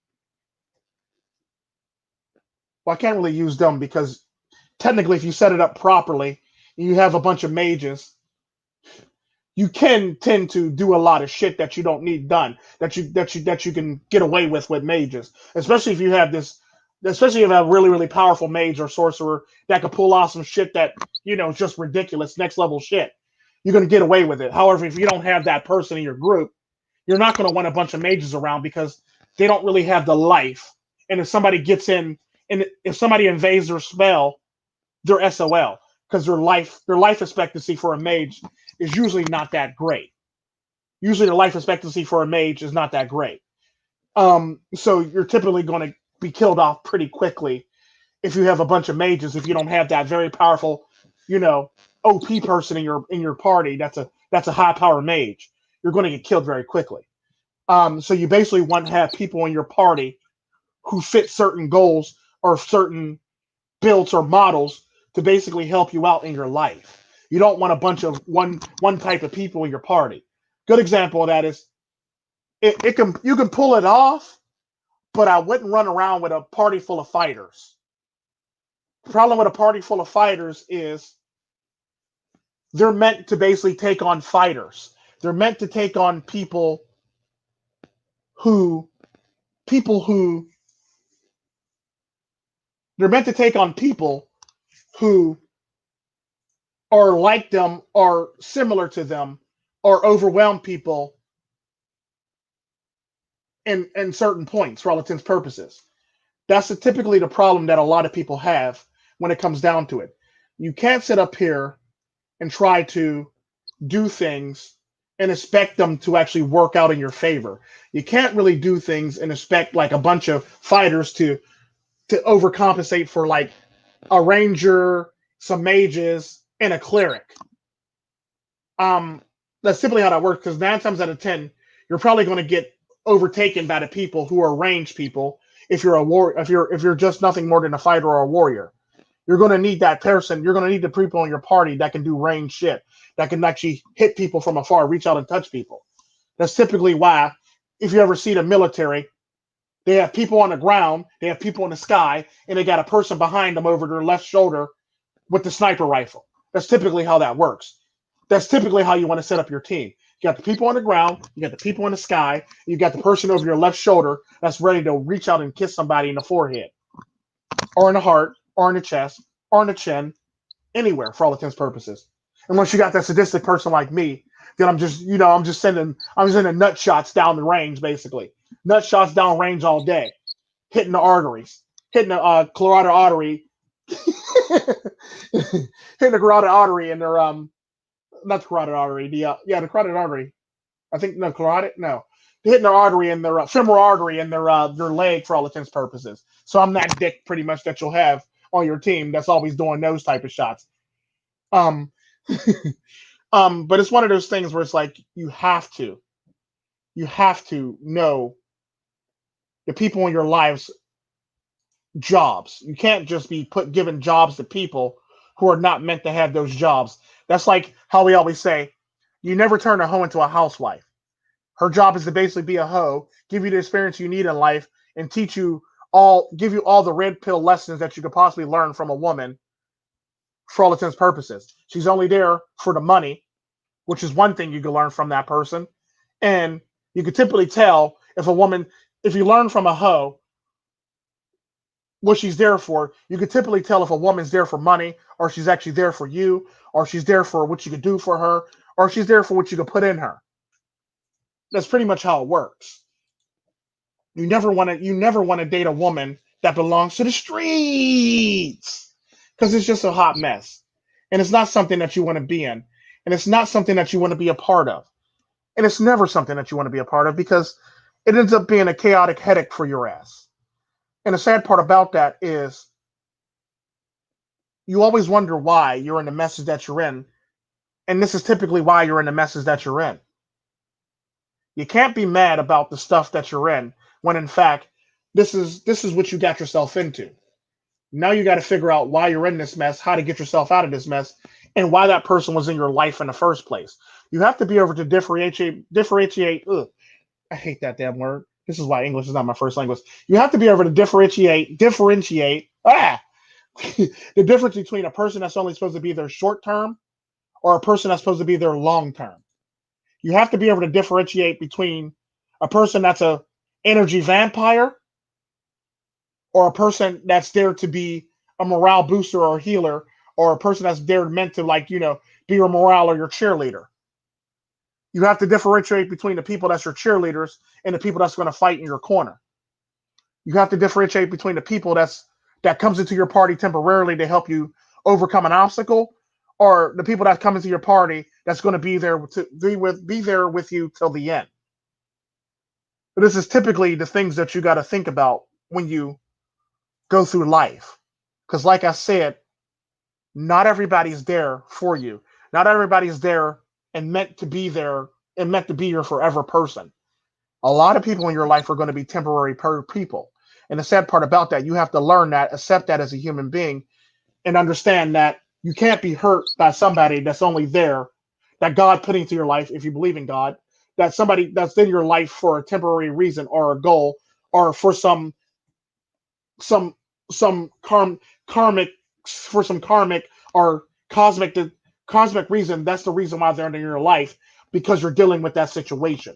I can't really use them because technically, if you set it up properly, and you have a bunch of mages, you can tend to do a lot of shit that you don't need done, that you can get away with mages, especially if you have this, especially if you have a really powerful mage or sorcerer that can pull off some shit that is just ridiculous, next level shit. You're gonna get away with it. However, if you don't have that person in your group, you're not gonna want a bunch of mages around because they don't really have the life. And if somebody gets in, and if somebody invades their spell, they're SOL because their life expectancy for a mage is usually not that great. Usually, the life expectancy for a mage is not that great. So you're typically going to be killed off pretty quickly if you have a bunch of mages. If you don't have that very powerful, OP person in your party, that's a high power mage, you're going to get killed very quickly. So you basically want to have people in your party who fit certain goals or certain builds or models to basically help you out in your life. You don't want a bunch of one type of people in your party. Good example of that is you can pull it off, but I wouldn't run around with a party full of fighters. The problem with a party full of fighters is they're meant to basically take on fighters. They're meant to take on who people who they're meant to take on people who are like them or similar to them or overwhelm people in certain points for all intents and purposes. That's typically the problem that a lot of people have when it comes down to it. You can't sit up here and try to do things and expect them to actually work out in your favor. You can't really do things and expect like a bunch of fighters to overcompensate for like a ranger, some mages, and a cleric. Um, that's simply how that works because 9 times out of 10, you're probably going to get overtaken by the people who are ranged people. If you're a war, if you're just nothing more than a fighter or a warrior, you're going to need that person. You're going to need the people in your party that can do range shit, that can actually hit people from afar, reach out and touch people. That's typically why, if you ever see the military, they have people on the ground, they have people in the sky, and they got a person behind them over their left shoulder with the sniper rifle. That's typically how that works. That's typically how you want to set up your team. You got the people on the ground, you got the people in the sky, you got the person over your left shoulder that's ready to reach out and kiss somebody in the forehead, or in the heart, or in the chest, or in the chin, anywhere for all intents and purposes. And once you got that sadistic person like me, then I'm sending nut shots down the range, basically. Nut shots down range all day, hitting the arteries, hitting the carotid artery, hitting the carotid artery in their not the carotid artery, the carotid artery. I think no carotid, no. They're hitting their artery in their femoral artery in their leg for all intents and purposes. So I'm that dick pretty much that you'll have on your team that's always doing those type of shots. Um, but it's one of those things where it's like you have to know the people in your lives jobs. You can't just be giving jobs to people who are not meant to have those jobs. That's like how we always say, you never turn a hoe into a housewife. Her job is to basically be a hoe, give you the experience you need in life, and give you all the red pill lessons that you could possibly learn from a woman for all intents and purposes. She's only there for the money, which is one thing you can learn from that person. And you can typically tell if you learn from a hoe, what she's there for. You can typically tell if a woman's there for money, or she's actually there for you, or she's there for what you could do for her, or she's there for what you could put in her. That's pretty much how it works. You never want to date a woman that belongs to the streets, because it's just a hot mess, and it's not something that you want to be in, and it's not something that you want to be a part of, and it's never something that you want to be a part of because it ends up being a chaotic headache for your ass. And the sad part about that is you always wonder why you're in the messes that you're in, and this is typically why you're in the messes that you're in. You can't be mad about the stuff that you're in when in fact this is what you got yourself into. Now you got to figure out why you're in this mess, how to get yourself out of this mess, and why that person was in your life in the first place. You have to be able to differentiate. Ugh, I hate that damn word. This is why English is not my first language. You have to be able to differentiate. The difference between a person that's only supposed to be there short term or a person that's supposed to be there long term. You have to be able to differentiate between a person that's a energy vampire or a person that's there to be a morale booster or a healer, or a person that's there meant to, like, be your morale or your cheerleader. You have to differentiate between the people that's your cheerleaders and the people that's going to fight in your corner. You have to differentiate between the people that comes into your party temporarily to help you overcome an obstacle, or the people that come into your party that's going to be there with you till the end. But this is typically the things that you got to think about when you go through life. Because, like I said, not everybody's there for you. Not everybody's there and meant to be there and meant to be your forever person. A lot of people in your life are going to be temporary people. And the sad part about that, you have to learn that, accept that as a human being, and understand that you can't be hurt by somebody that's only there, that God put into your life, if you believe in God, that somebody that's in your life for a temporary reason or a goal, or for some some karmic for some karmic or cosmic reason. That's the reason why they're in your life, because you're dealing with that situation.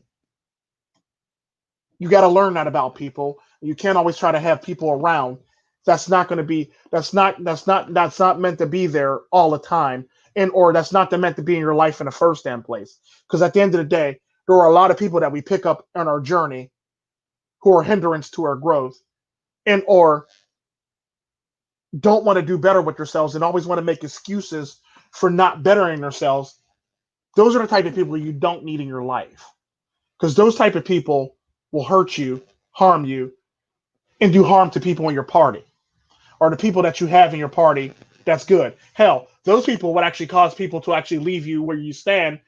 You got to learn that about people. You can't always try to have people around that's not going to be that's not meant to be there all the time, and or that's not meant to be in your life in the first damn place. Because at the end of the day, there are a lot of people that we pick up on our journey who are hindrance to our growth, and or don't want to do better with themselves and always want to make excuses for not bettering themselves. Those are the type of people you don't need in your life, because those type of people will hurt you, harm you, and do harm to people in your party, or the people that you have in your party. That's good. Hell, those people would actually cause people to actually leave you where you stand.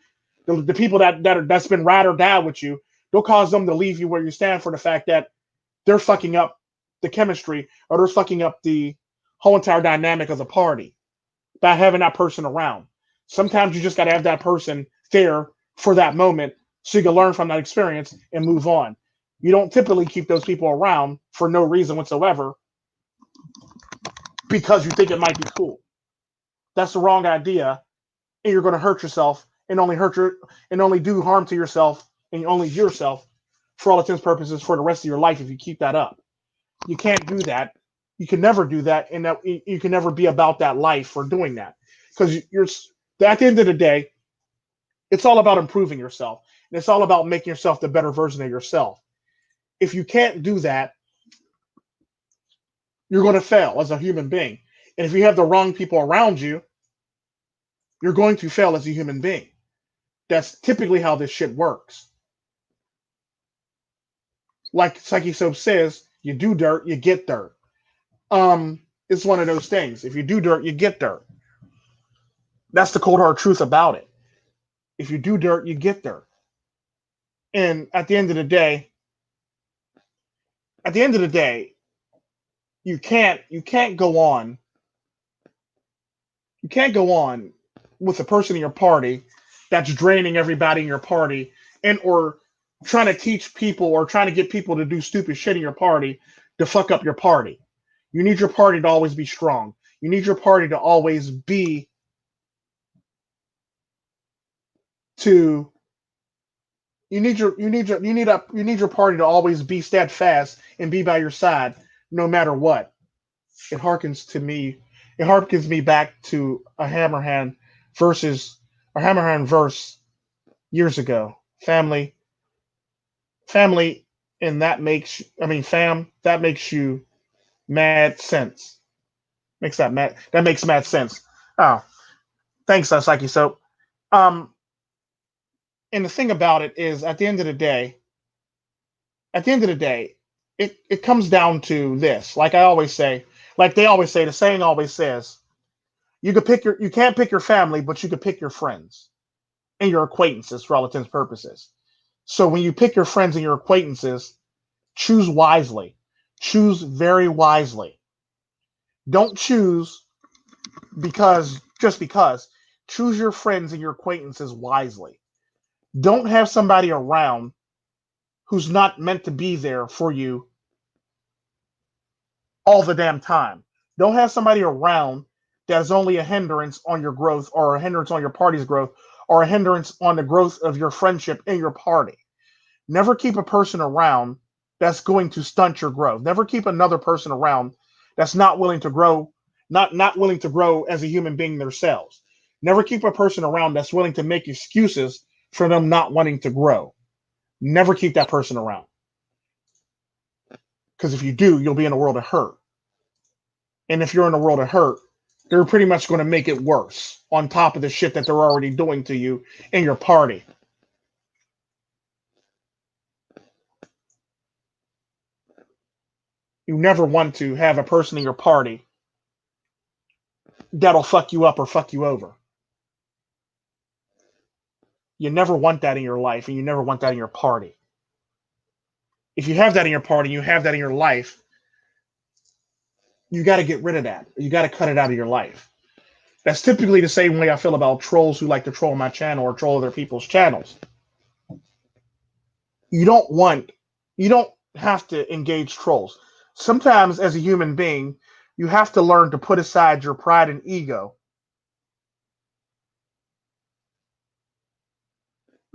The people that's been ride or die with you, they'll cause them to leave you where you stand for the fact that they're fucking up the chemistry, or they're fucking up the whole entire dynamic of the party by having that person around. Sometimes you just got to have that person there for that moment so you can learn from that experience and move on. You don't typically keep those people around for no reason whatsoever because you think it might be cool. That's the wrong idea, and you're going to hurt yourself and only do harm to yourself and only yourself for all intents and purposes for the rest of your life if you keep that up. You can't do that. You can never do that, and that you can never be about that life for doing that, because you're at the end of the day, it's all about improving yourself, and it's all about making yourself the better version of yourself. If you can't do that, you're going to fail as a human being, and if you have the wrong people around you, you're going to fail as a human being. That's typically how this shit works. Like Psyche Soap says, you do dirt, you get dirt. It's one of those things. If you do dirt, you get dirt. That's the cold hard truth about it. If you do dirt, you get dirt. And at the end of the day, you can't go on with a person in your party that's draining everybody in your party, and or trying to teach people or trying to get people to do stupid shit in your party to fuck up your party. You need your party to always be strong. You need your party to always be to you need your party to always be steadfast and be by your side no matter what. it harkens to me. It harkens me back to versus a Hammerhand verse years ago. Family, and that makes I mean fam. That makes you mad sense. That makes mad sense. Oh, thanks, Psyche Soap. Um, and the thing about it is, at the end of the day, it comes down to this. Like I always say, like they always say, the saying always says, you can't pick your family, but you can pick your friends and your acquaintances for all intents and purposes. So when you pick your friends and your acquaintances, choose wisely. Choose very wisely. Don't choose because just because. Choose your friends and your acquaintances wisely. Don't have somebody around who's not meant to be there for you all the damn time. Don't have somebody around that is only a hindrance on your growth or a hindrance on your party's growth or a hindrance on the growth of your friendship in your party. Never keep a person around that's going to stunt your growth. Never keep another person around that's not willing to grow, not willing to grow as a human being themselves. Never keep a person around that's willing to make excuses for them not wanting to grow. Never keep that person around. Because if you do, you'll be in a world of hurt. And if you're in a world of hurt, they're pretty much going to make it worse on top of the shit that they're already doing to you in your party. You never want to have a person in your party that'll fuck you up or fuck you over. You never want that in your life, and you never want that in your party. If you have that in your party, you have that in your life, you got to get rid of that. You got to cut it out of your life. That's typically the same way I feel about trolls who like to troll my channel or troll other people's channels. You don't want, you don't have to engage trolls. Sometimes, as a human being, you have to learn to put aside your pride and ego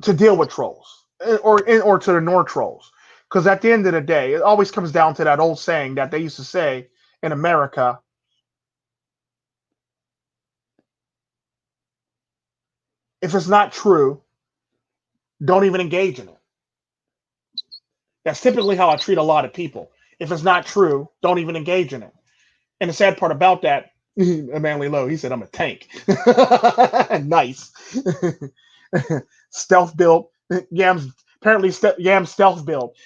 to deal with trolls or to ignore trolls. Because at the end of the day, it always comes down to that old saying that they used to say in America: if it's not true, don't even engage in it. That's typically how I treat a lot of people. If it's not true, don't even engage in it. And the sad part about that, Manly Low, he said, I'm a tank. Nice. Stealth build. Yam's apparently Yam's stealth build.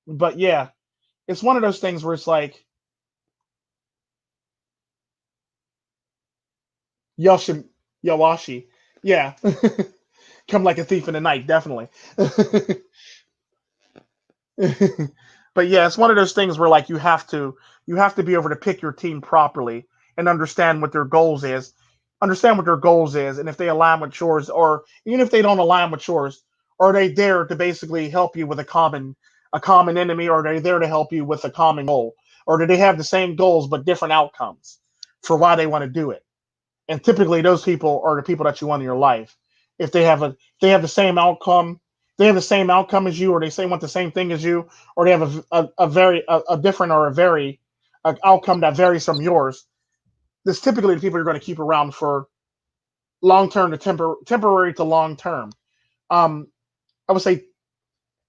But yeah, it's one of those things where it's like Yoshi Yawashi. Yeah. Come like a thief in the night, definitely. But yeah, it's one of those things where like you have to be able to pick your team properly and understand what their goals is. Understand what their goals is, and if they align with yours, or even if they don't align with yours, are they there to basically help you with a common enemy, or are they there to help you with a common goal? Or do they have the same goals but different outcomes for why they want to do it? And typically those people are the people that you want in your life. If they have the same outcome, they have the same outcome as you, or they say want the same thing as you, or they have a different or a outcome that varies from yours. This typically the people you're going to keep around for long term to temporary to long term. um i would say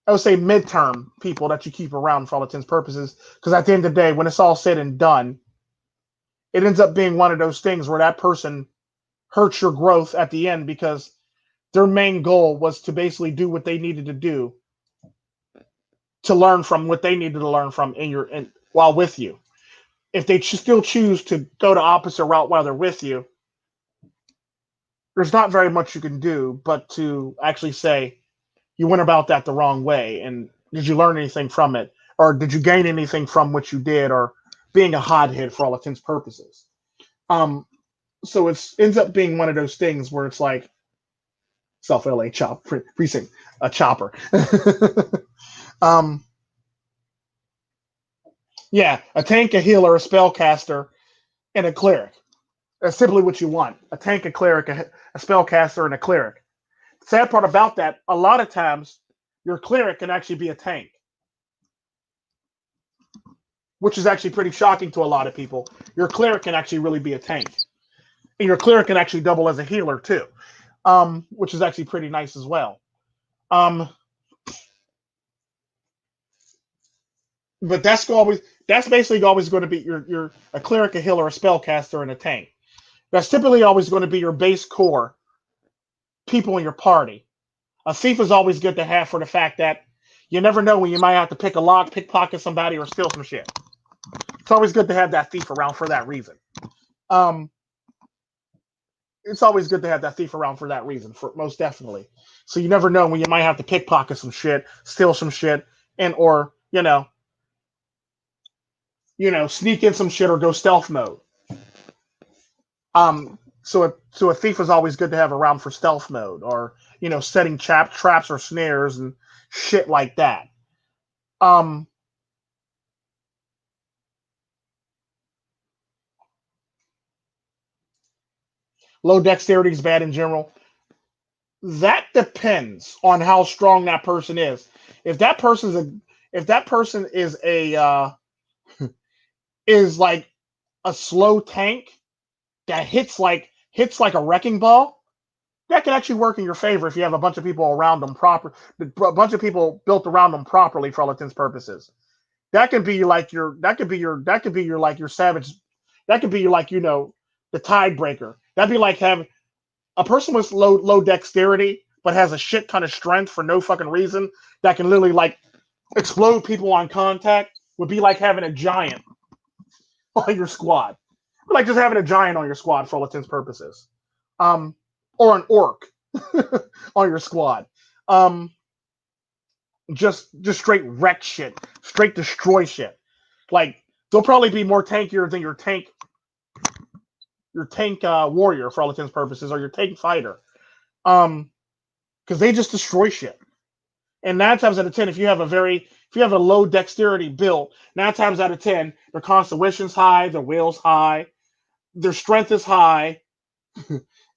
I would say midterm people that you keep around for all intents and purposes, because at the end of the day, when it's all said and done, it ends up being one of those things where that person hurts your growth at the end because their main goal was to basically do what they needed to do to learn from what they needed to learn from while with you. If they still choose to go the opposite route while they're with you, there's not very much you can do but to actually say you went about that the wrong way, and did you learn anything from it, or did you gain anything from what you did, or being a hothead for all intents and purposes. Um, so it ends up being one of those things where it's like self LA precinct a chopper. um, yeah, a tank, a healer, a spellcaster, and a cleric. That's typically what you want: a tank, a cleric, a spellcaster, and a cleric. The sad part about that, a lot of times, your cleric can actually be a tank. which is actually pretty shocking to a lot of people. Your cleric can actually really be a tank, and your cleric can actually double as a healer too, which is actually pretty nice as well. Um, but that's basically always going to be your a cleric, a healer, a spellcaster, and a tank. That's typically always going to be your base core people in your party. A thief is always good to have for the fact that you never know when you might have to pick a lock, pickpocket somebody, or steal some shit. It's always good to have that thief around for that reason. Um, it's always good to have that thief around for that reason, for most definitely. So you never know when you might have to pickpocket some shit, steal some shit, and or sneak in some shit or go stealth mode. So a thief is always good to have around for stealth mode or setting traps or snares and shit like that. Um, Low dexterity is bad in general. That depends on how strong that person is. If that person's a if that person is like a slow tank that hits like a wrecking ball, that can actually work in your favor if you have a bunch of people around them a bunch of people built around them properly for all intents and purposes. That could be your like your savage. That could be like the tiebreaker. That'd be like having a person with low dexterity but has a shit ton of strength for no fucking reason that can literally like explode people on contact would be like having a giant on your squad. Like just having a giant on your squad for all intents and purposes. Um, or an orc on your squad. Um, just straight wreck shit, straight destroy shit. Like they'll probably be more tankier than your tank warrior for all intents and purposes, or your tank fighter. Because they just destroy shit. And 9 times out of 10, if you have a low dexterity build, 9 times out of 10, their constitution's high, their will's high, their strength is high,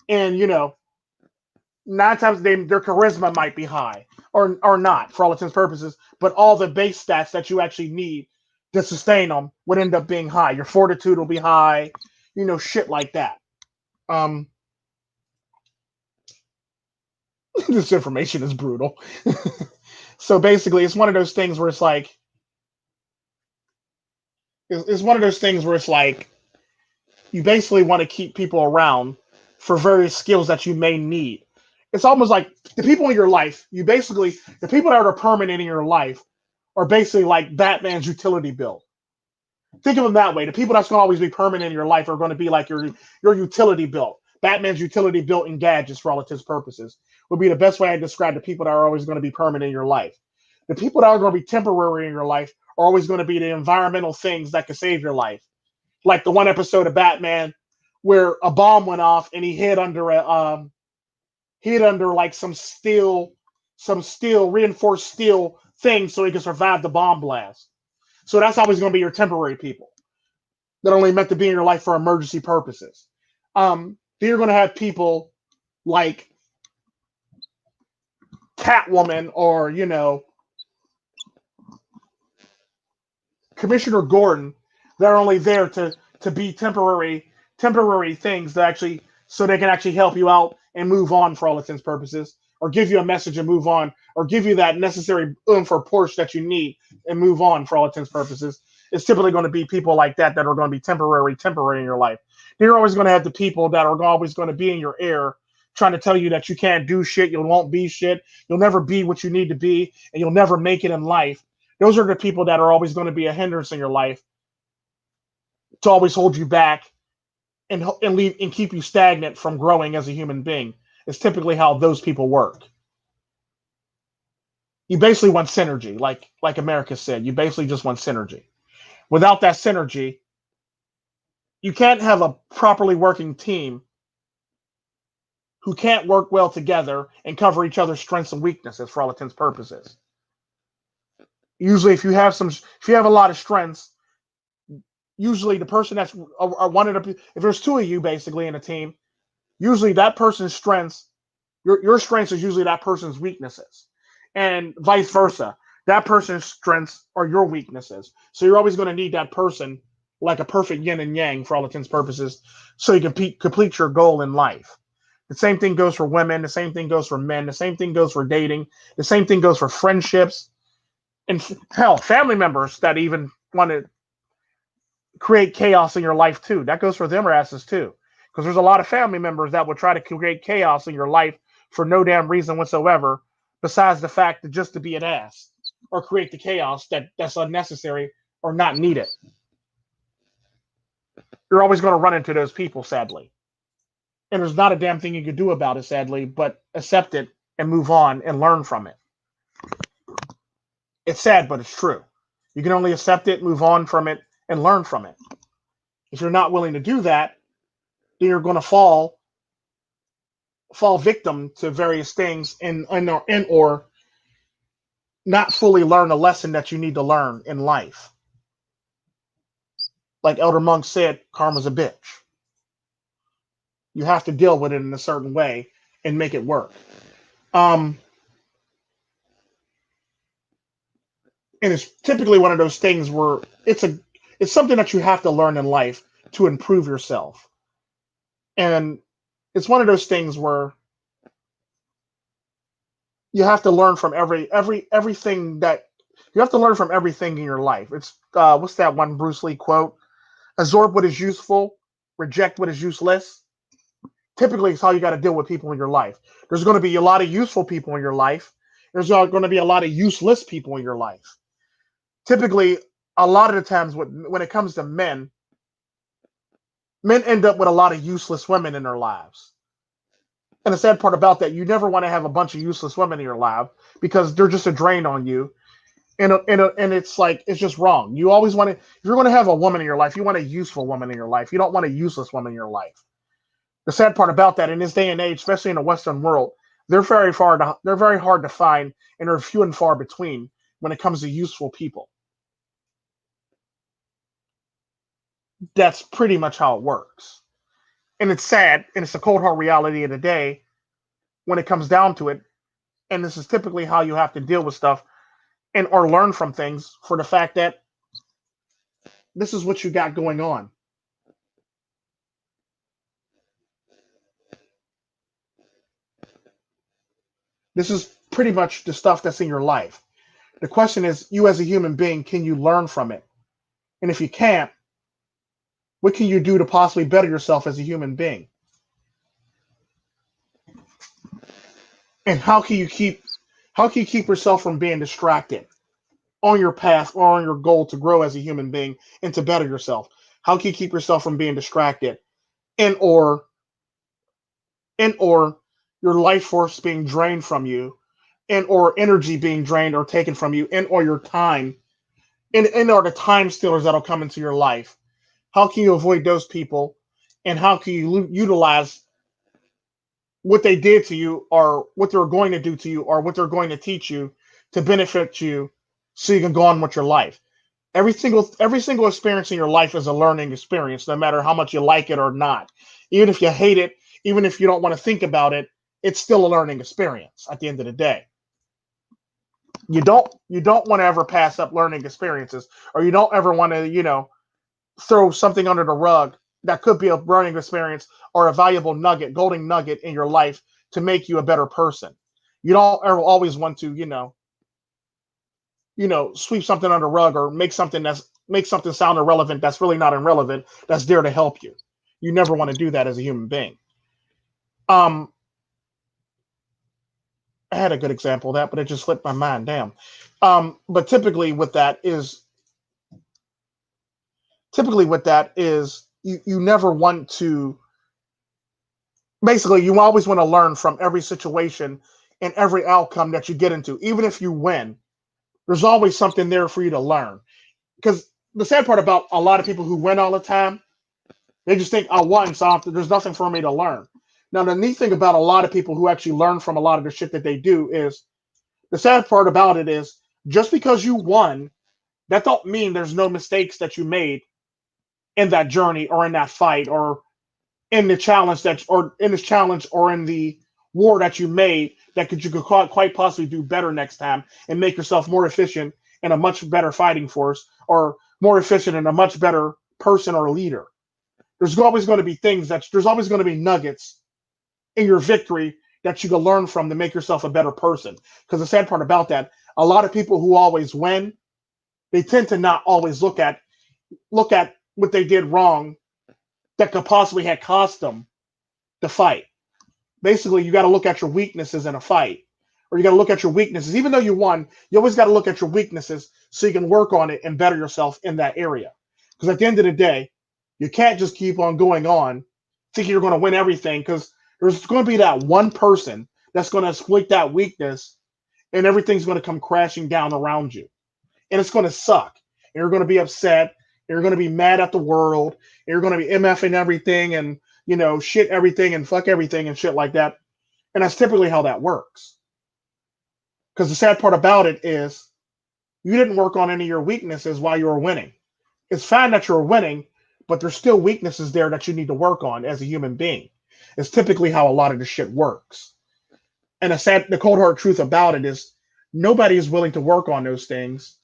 and 9 times their charisma might be high or not for all intents and purposes, but all the base stats that you actually need to sustain them would end up being high. Your fortitude will be high, shit like that. Um, this information is brutal. So basically, it's one of those things where it's one of those things where it's like you basically want to keep people around for various skills that you may need. It's almost like the people in your life, the people that are permanent in your life are basically like Batman's utility bill. Think of them that way. The people that's going to always be permanent in your life are going to be like your utility bill. Batman's utility bill and gadgets for all intents and purposes would be the best way I describe the people that are always going to be permanent in your life. The people that are going to be temporary in your life are always going to be the environmental things that can save your life. Like the one episode of Batman where a bomb went off and he hid under like some reinforced steel thing so he could survive the bomb blast. So that's always going to be your temporary people that are only meant to be in your life for emergency purposes. Then you're going to have people like Catwoman or Commissioner Gordon that are only there to be temporary things that actually so they can actually help you out and move on for all intents and purposes, or give you a message and move on, or give you that necessary for push that you need and move on for all intents and purposes. It's typically going to be people like that are going to be temporary in your life. You're always going to have the people that are always going to be in your ear trying to tell you that you can't do shit, you won't be shit, you'll never be what you need to be, and you'll never make it in life. Those are the people that are always going to be a hindrance in your life to always hold you back and keep you stagnant from growing as a human being. It's typically how those people work. You basically want synergy, like America said. You basically just want synergy. Without that synergy, you can't have a properly working team who can't work well together and cover each other's strengths and weaknesses for all intents and purposes. Usually, if you have a lot of strengths, usually the person that's wanted to, if there's two of you basically in a team, usually that person's strengths, your strengths is usually that person's weaknesses, and vice versa. That person's strengths are your weaknesses. So you're always going to need that person like a perfect yin and yang for all intents and purposes so you can complete your goal in life. The same thing goes for women. The same thing goes for men. The same thing goes for dating. The same thing goes for friendships. And hell, family members that even want to create chaos in your life too. That goes for them asses too. Because there's a lot of family members that will try to create chaos in your life for no damn reason whatsoever, besides the fact that just to be an ass or create the chaos that's unnecessary or not needed. You're always going to run into those people, sadly. And there's not a damn thing you can do about it, sadly, but accept it and move on and learn from it. It's sad, but it's true. You can only accept it, move on from it, and learn from it. If you're not willing to do that, then you're going to fall victim to various things and or not fully learn a lesson that you need to learn in life. Like Elder Monk said, karma's a bitch. You have to deal with it in a certain way and make it work. Um, and it's typically one of those things where it's something that you have to learn in life to improve yourself. And it's one of those things where you have to learn from everything that you have to learn from everything in your life. It's what's that one Bruce Lee quote? Absorb what is useful, reject what is useless. Typically, it's how you got to deal with people in your life. There's going to be a lot of useful people in your life. There's going to be a lot of useless people in your life. Typically, a lot of the times when it comes to men end up with a lot of useless women in their lives. And the sad part about that, you never want to have a bunch of useless women in your life because they're just a drain on you. And it's like, it's just wrong. You always want to, if you're going to have a woman in your life, you want a useful woman in your life. You don't want a useless woman in your life. The sad part about that in this day and age, especially in the Western world, they're very hard to find and are few and far between when it comes to useful people. That's pretty much how it works. And it's sad, and it's a cold hard reality of the day when it comes down to it. And this is typically how you have to deal with stuff and or learn from things for the fact that this is what you got going on. This is pretty much the stuff that's in your life. The question is, you as a human being, can you learn from it? And if you can't, what can you do to possibly better yourself as a human being? And how can you keep yourself from being distracted on your path or on your goal to grow as a human being and to better yourself? How can you keep yourself from being distracted and or your life force being drained from you and or energy being drained or taken from you and or your time and or the time stealers that'll come into your life? How can you avoid those people and how can you utilize what they did to you or what they're going to do to you or what they're going to teach you to benefit you so you can go on with your life? Every single experience in your life is a learning experience, no matter how much you like it or not. Even if you hate it, even if you don't want to think about it, it's still a learning experience at the end of the day. You don't want to ever pass up learning experiences, or you don't ever want to, throw something under the rug that could be a learning experience or a valuable nugget, golden nugget in your life to make you a better person. You don't ever always want to, sweep something under the rug or make something sound irrelevant that's really not irrelevant, that's there to help you. You never want to do that as a human being. Um, I had a good example of that, but it just slipped my mind. Damn. But typically with that is you never want to, basically you always want to learn from every situation and every outcome that you get into. Even if you win, there's always something there for you to learn. Because the sad part about a lot of people who win all the time, they just think I won, so there's nothing for me to learn. Now the neat thing about a lot of people who actually learn from a lot of the shit that they do is, the sad part about it is, just because you won, that don't mean there's no mistakes that you made in that journey or in that fight or in the challenge or in this challenge or in the war that you made that you could quite possibly do better next time and make yourself more efficient and a much better fighting force, or more efficient and a much better person or leader. There's always going to be there's always going to be nuggets in your victory that you can learn from to make yourself a better person. Because the sad part about that, a lot of people who always win, they tend to not always look at what they did wrong that could possibly have cost them the fight. Basically, you got to look at your weaknesses in a fight, or you got to look at your weaknesses. Even though you won, you always got to look at your weaknesses so you can work on it and better yourself in that area. Because at the end of the day, you can't just keep on going on thinking you're going to win everything, because there's going to be that one person that's going to exploit that weakness, and everything's going to come crashing down around you. And it's going to suck. And you're going to be upset. And you're going to be mad at the world. And you're going to be MFing everything and, shit everything and fuck everything and shit like that. And that's typically how that works. Because the sad part about it is you didn't work on any of your weaknesses while you were winning. It's fine that you're winning, but there's still weaknesses there that you need to work on as a human being. It's typically how a lot of this shit works. And the cold hard truth about it is nobody is willing to work on those things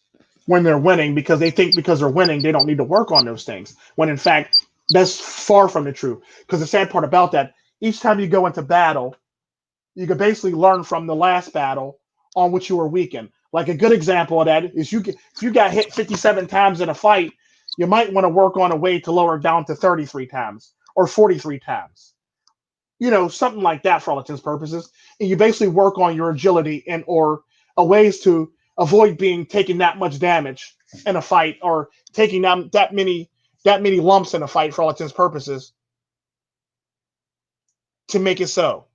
when they're winning, because they think because they're winning, they don't need to work on those things. When in fact, that's far from the truth. Because the sad part about that, each time you go into battle, you can basically learn from the last battle on which you were weakened. Like a good example of that is if you got hit 57 times in a fight, you might want to work on a way to lower it down to 33 times or 43 times. Something like that for all intents and purposes. And you basically work on your agility and or ways to avoid being taking that much damage in a fight, or taking that many lumps in a fight for all intents and purposes, to make it so.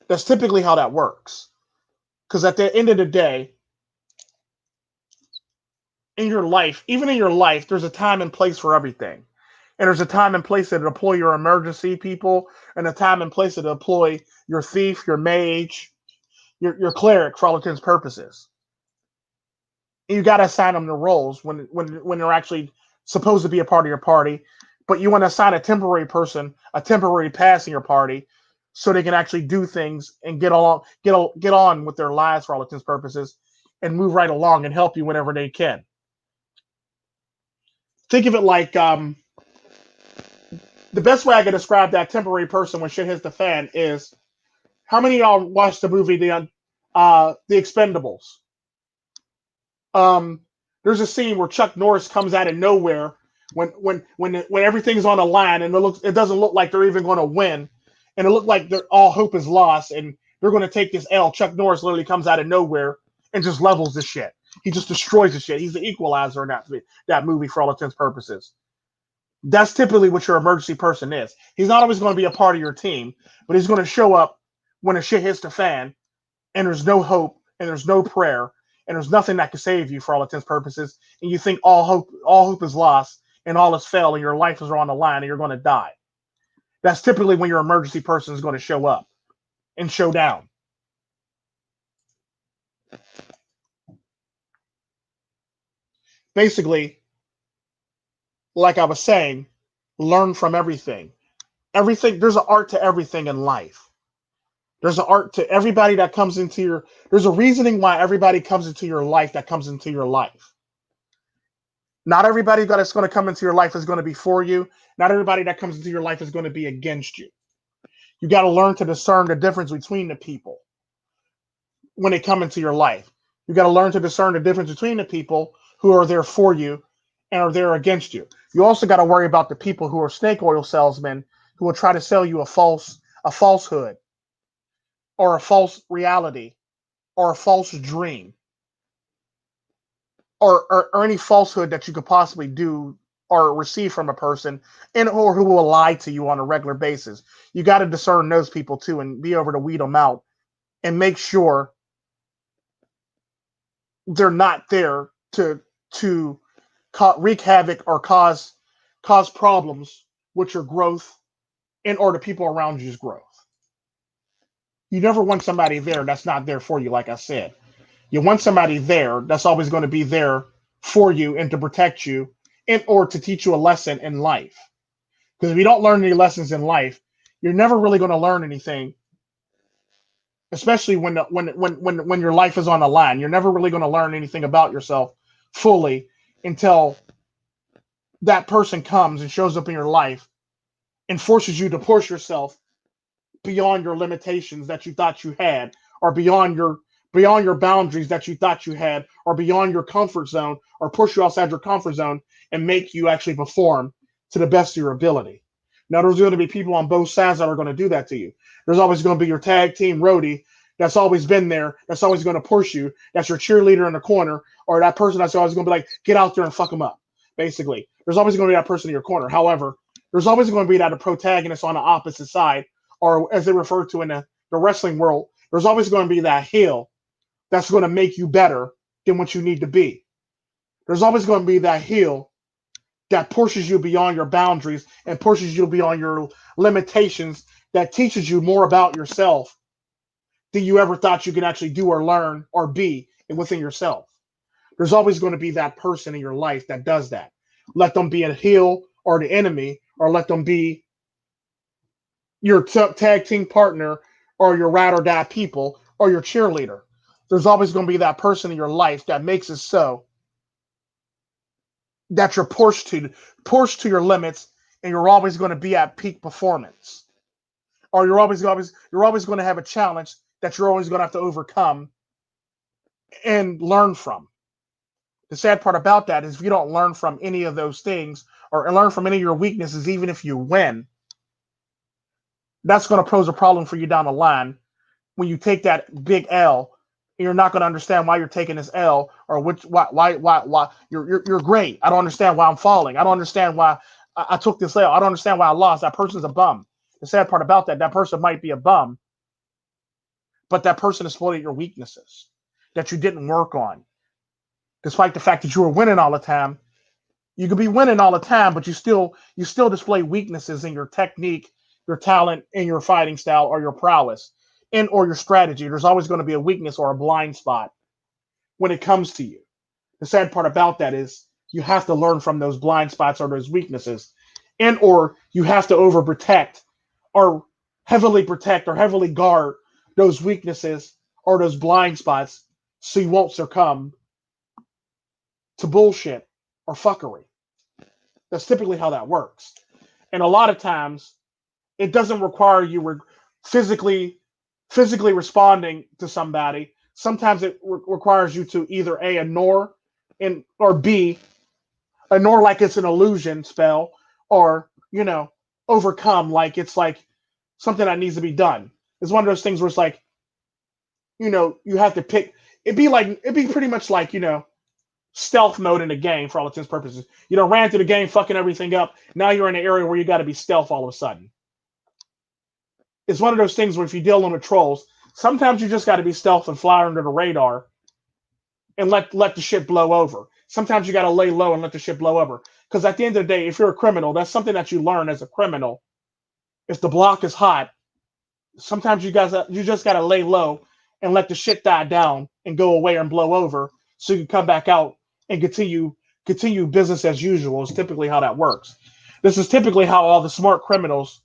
That's typically how that works. Because at the end of the day, even in your life, there's a time and place for everything. And there's a time and place to deploy your emergency people, and a time and place to deploy your thief, your mage, your cleric for all intents and purposes. And you got to assign them the roles when they're actually supposed to be a part of your party, but you want to assign a temporary person, a temporary pass in your party, so they can actually do things and get on with their lives for all intents and purposes, and move right along and help you whenever they can. Think of it like the best way I can describe that temporary person when shit hits the fan is, how many of y'all watched the movie The Expendables? There's a scene where Chuck Norris comes out of nowhere when everything's on the line, and it doesn't look like they're even going to win, and it looked like all hope is lost and they're going to take this L. Chuck Norris literally comes out of nowhere and just levels the shit. He just destroys the shit. He's the equalizer in that movie for all intents and purposes. That's typically what your emergency person is. He's not always going to be a part of your team, but he's going to show up when the shit hits the fan and there's no hope and there's no prayer and there's nothing that can save you for all intents and purposes, and you think all hope is lost and all is failed and your life is on the line and you're going to die. That's typically when your emergency person is going to show up and show down. Basically, like I was saying, learn from everything. There's an art to everything in life. There's an art to everybody that comes into there's a reasoning why everybody comes into your life that comes into your life. Not everybody that's going to come into your life is going to be for you. Not everybody that comes into your life is going to be against you. You got to learn to discern the difference between the people when they come into your life. You got to learn to discern the difference between the people who are there for you and are there against you. You also got to worry about the people who are snake oil salesmen who will try to sell you a falsehood, or a false reality, or a false dream, or any falsehood that you could possibly do or receive from a person, or who will lie to you on a regular basis. You got to discern those people too and be able to weed them out and make sure they're not there to wreak havoc or cause problems with your growth and or the people around you's growth. You never want somebody there that's not there for you, like I said. You want somebody there that's always going to be there for you and to protect you and or to teach you a lesson in life. Because if you don't learn any lessons in life, You're never really going to learn anything, especially when your life is on the line. You're never really going to learn anything about yourself fully until that person comes and shows up in your life and forces you to push yourself beyond your limitations that you thought you had, or beyond your boundaries that you thought you had, or beyond your comfort zone, or push you outside your comfort zone and make you actually perform to the best of your ability. Now, there's going to be people on both sides that are going to do that to you. There's always going to be your tag team roadie that's always been there, that's always going to push you, that's your cheerleader in the corner, or that person that's always going to be like, get out there and fuck them up. Basically, there's always going to be that person in your corner. However, there's always going to be that protagonist on the opposite side, or as they refer to in the wrestling world, there's always going to be that heel that's going to make you better than what you need to be. There's always going to be that heel that pushes you beyond your boundaries and pushes you beyond your limitations, that teaches you more about yourself than you ever thought you could actually do or learn or be within yourself. There's always going to be that person in your life that does that. Let them be a heel or the enemy, or let them be your tag team partner, or your ride or die people, or your cheerleader. There's always going to be that person in your life that makes it so that you're pushed to your limits, and you're always going to be at peak performance, or you're always going to have a challenge that you're always going to have to overcome and learn from. The sad part about that is if you don't learn from any of those things, or learn from any of your weaknesses, even if you win, that's going to pose a problem for you down the line when you take that big L. And you're not going to understand why you're taking this L, or why you're great. I don't understand why I'm falling. I don't understand why I took this L. I don't understand why I lost. That person's a bum. The sad part about that person might be a bum, but that person exploited your weaknesses that you didn't work on. Despite the fact that you were winning all the time, you could be winning all the time, but you still display weaknesses in your technique, your talent, and your fighting style, or your prowess, and or your strategy. There's always going to be a weakness or a blind spot when it comes to you. The sad part about that is you have to learn from those blind spots or those weaknesses, and or you have to overprotect, or heavily protect, or heavily guard those weaknesses or those blind spots, so you won't succumb to bullshit or fuckery. That's typically how that works. And a lot of times, it doesn't require you physically physically responding to somebody. Sometimes it requires you to either A, ignore, and or B, ignore like it's an illusion spell, or overcome like it's like something that needs to be done. It's one of those things where it's like, you have to pick. It'd be pretty much like, stealth mode in the game for all intents and purposes. Ran through the game, fucking everything up. Now you're in an area where you got to be stealth all of a sudden. It's one of those things where if you're dealing with trolls, sometimes you just got to be stealth and fly under the radar and let the shit blow over. Sometimes you got to lay low and let the shit blow over. Because at the end of the day, if you're a criminal, that's something that you learn as a criminal. If the block is hot, sometimes you just got to lay low and let the shit die down and go away and blow over, so you can come back out and continue business as usual. Is typically how that works. This is typically how all the smart criminals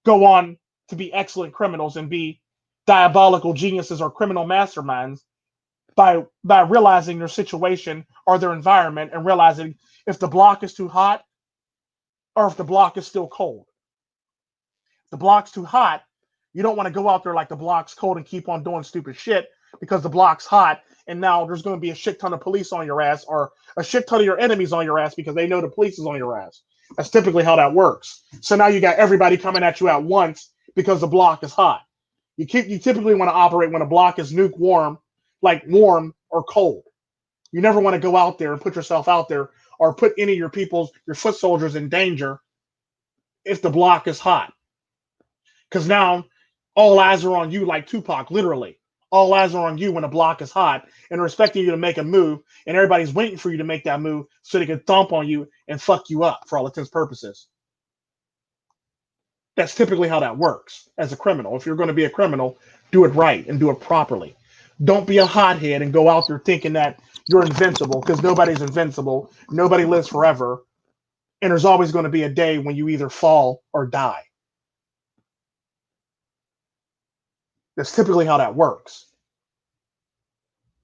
go on to be excellent criminals and be diabolical geniuses or criminal masterminds, by realizing their situation or their environment, and realizing if the block is too hot or if the block is still cold. If the block's too hot, you don't want to go out there like the block's cold and keep on doing stupid shit, because the block's hot and now there's going to be a shit ton of police on your ass, or a shit ton of your enemies on your ass, because they know the police is on your ass. That's typically how that works. So now you got everybody coming at you at once because the block is hot. You typically want to operate when a block is lukewarm, like warm or cold. You never want to go out there and put yourself out there, or put any of your foot soldiers in danger if the block is hot. Because now all eyes are on you, like Tupac, literally. All eyes are on you when the block is hot, and they're expecting you to make a move, and everybody's waiting for you to make that move so they can thump on you and fuck you up for all intents and purposes. That's typically how that works as a criminal. If you're going to be a criminal, do it right and do it properly. Don't be a hothead and go out there thinking that you're invincible, because nobody's invincible. Nobody lives forever. And there's always going to be a day when you either fall or die. That's typically how that works.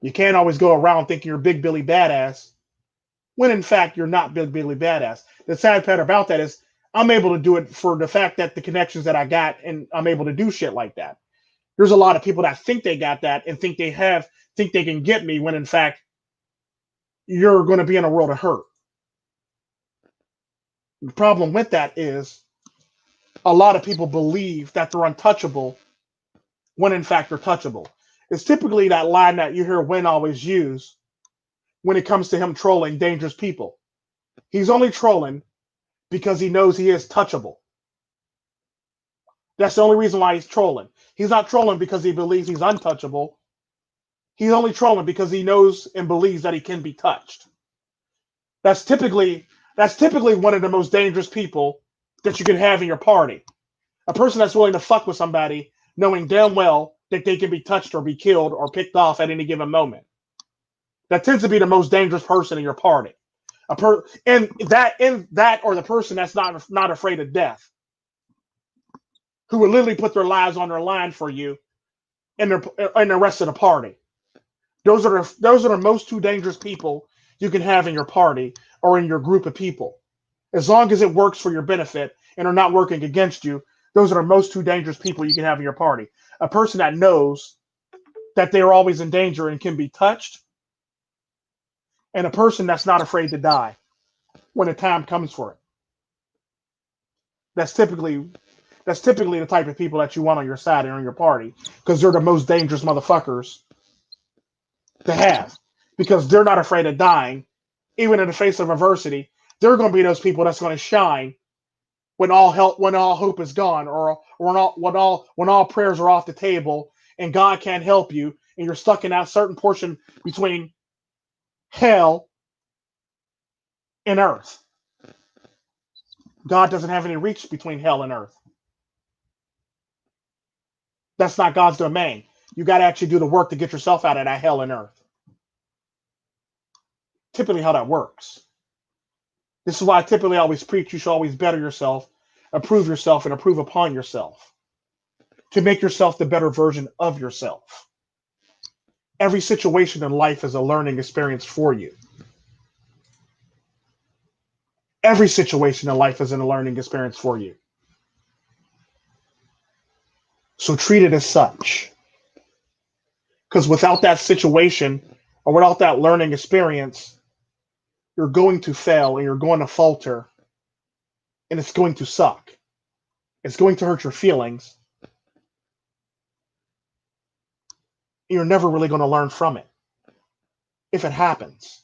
You can't always go around thinking you're Big Billy Badass when in fact you're not Big Billy Badass. The sad part about that is I'm able to do it for the fact that the connections that I got, and I'm able to do shit like that. There's a lot of people that think they got that and think they can get me when in fact you're going to be in a world of hurt. The problem with that is a lot of people believe that they're untouchable when in fact they're touchable. It's typically that line that you hear Win always use when it comes to him trolling dangerous people. He's only trolling because he knows he is touchable. That's the only reason why he's trolling. He's not trolling because he believes he's untouchable. He's only trolling because he knows and believes that he can be touched. That's typically one of the most dangerous people that you can have in your party. A person that's willing to fuck with somebody knowing damn well that they can be touched or be killed or picked off at any given moment. That tends to be the most dangerous person in your party. And that or the person that's not afraid of death, who will literally put their lives on their line for you and the rest of the party. Those are the most two dangerous people you can have in your party or in your group of people. As long as it works for your benefit and are not working against you, those are the most two dangerous people you can have in your party. A person that knows that they are always in danger and can be touched, and a person that's not afraid to die when the time comes for it. That's typically the type of people that you want on your side and on your party, because they're the most dangerous motherfuckers to have, because they're not afraid of dying, even in the face of adversity. They're going to be those people that's going to shine when all hope is gone, or when all prayers are off the table, and God can't help you, and you're stuck in that certain portion between hell and earth. God doesn't have any reach between hell and earth. That's not God's domain. You got to actually do the work to get yourself out of that hell and earth. Typically how that works. This is why I typically always preach you should always better yourself, improve yourself, and improve upon yourself to make yourself the better version of yourself. Every situation in life is a learning experience for you. Every situation in life is a learning experience for you. So treat it as such. Because without that situation or without that learning experience, you're going to fail and you're going to falter, and it's going to suck. It's going to hurt your feelings. You're never really going to learn from it if it happens.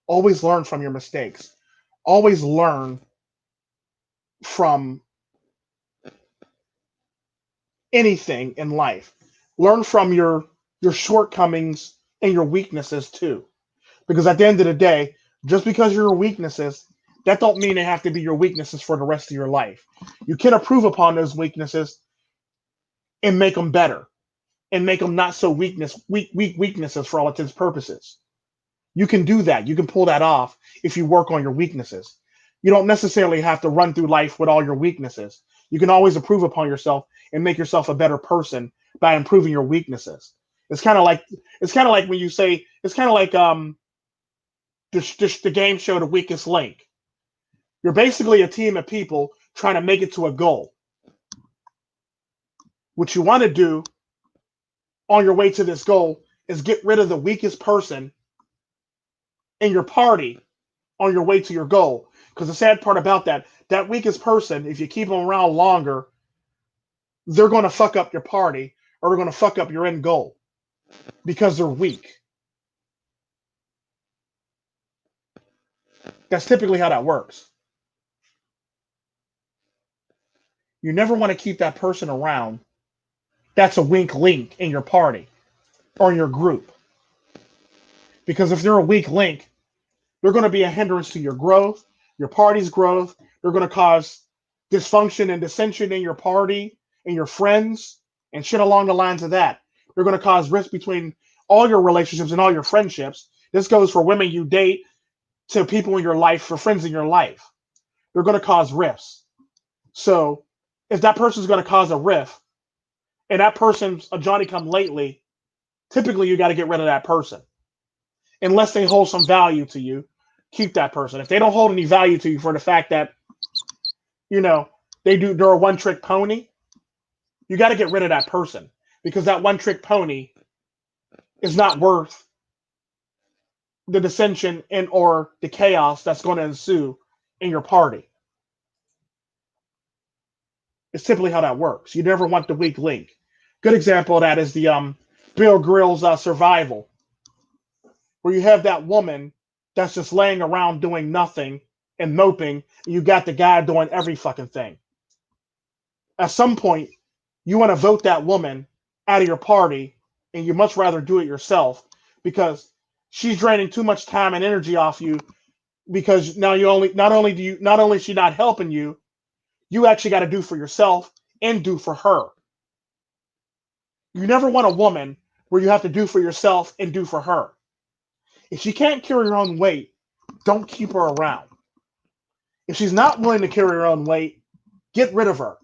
Always learn from your mistakes. Always learn from anything in life. Learn from your shortcomings and your weaknesses too. Because at the end of the day, just because you're weaknesses, that don't mean they have to be your weaknesses for the rest of your life. You can improve upon those weaknesses and make them better, and make them not so weaknesses for all intents and purposes. You can do that. You can pull that off if you work on your weaknesses. You don't necessarily have to run through life with all your weaknesses. You can always improve upon yourself and make yourself a better person by improving your weaknesses. It's kind of like when you say it's kind of like the game show The Weakest Link. You're basically a team of people trying to make it to a goal. What you want to do on your way to this goal is get rid of the weakest person in your party on your way to your goal. Because the sad part about that weakest person, if you keep them around longer, they're going to fuck up your party, or they're going to fuck up your end goal because they're weak. That's typically how that works. You never want to keep that person around that's a weak link in your party or in your group. Because if they're a weak link, they're going to be a hindrance to your growth, your party's growth. They're going to cause dysfunction and dissension in your party and your friends and shit along the lines of that. They're going to cause rift between all your relationships and all your friendships. This goes for women you date to people in your life, for friends in your life. They're going to cause rifts. So if that person's going to cause a rift, and that person's a Johnny come lately, typically you got to get rid of that person. Unless they hold some value to you, keep that person. If they don't hold any value to you for the fact that, you know, they're a one trick pony, you got to get rid of that person because that one trick pony is not worth the dissension and or the chaos that's going to ensue in your party. It's typically how that works. You never want the weak link. Good example of that is the Bill Grylls Survival, where you have that woman that's just laying around doing nothing and moping, and you got the guy doing every fucking thing. At some point, you want to vote that woman out of your party, and you much rather do it yourself because she's draining too much time and energy off you. Because now you only not only is she not helping you, you actually got to do for yourself and do for her. You never want a woman where you have to do for yourself and do for her. If she can't carry her own weight, don't keep her around. If she's not willing to carry her own weight, get rid of her.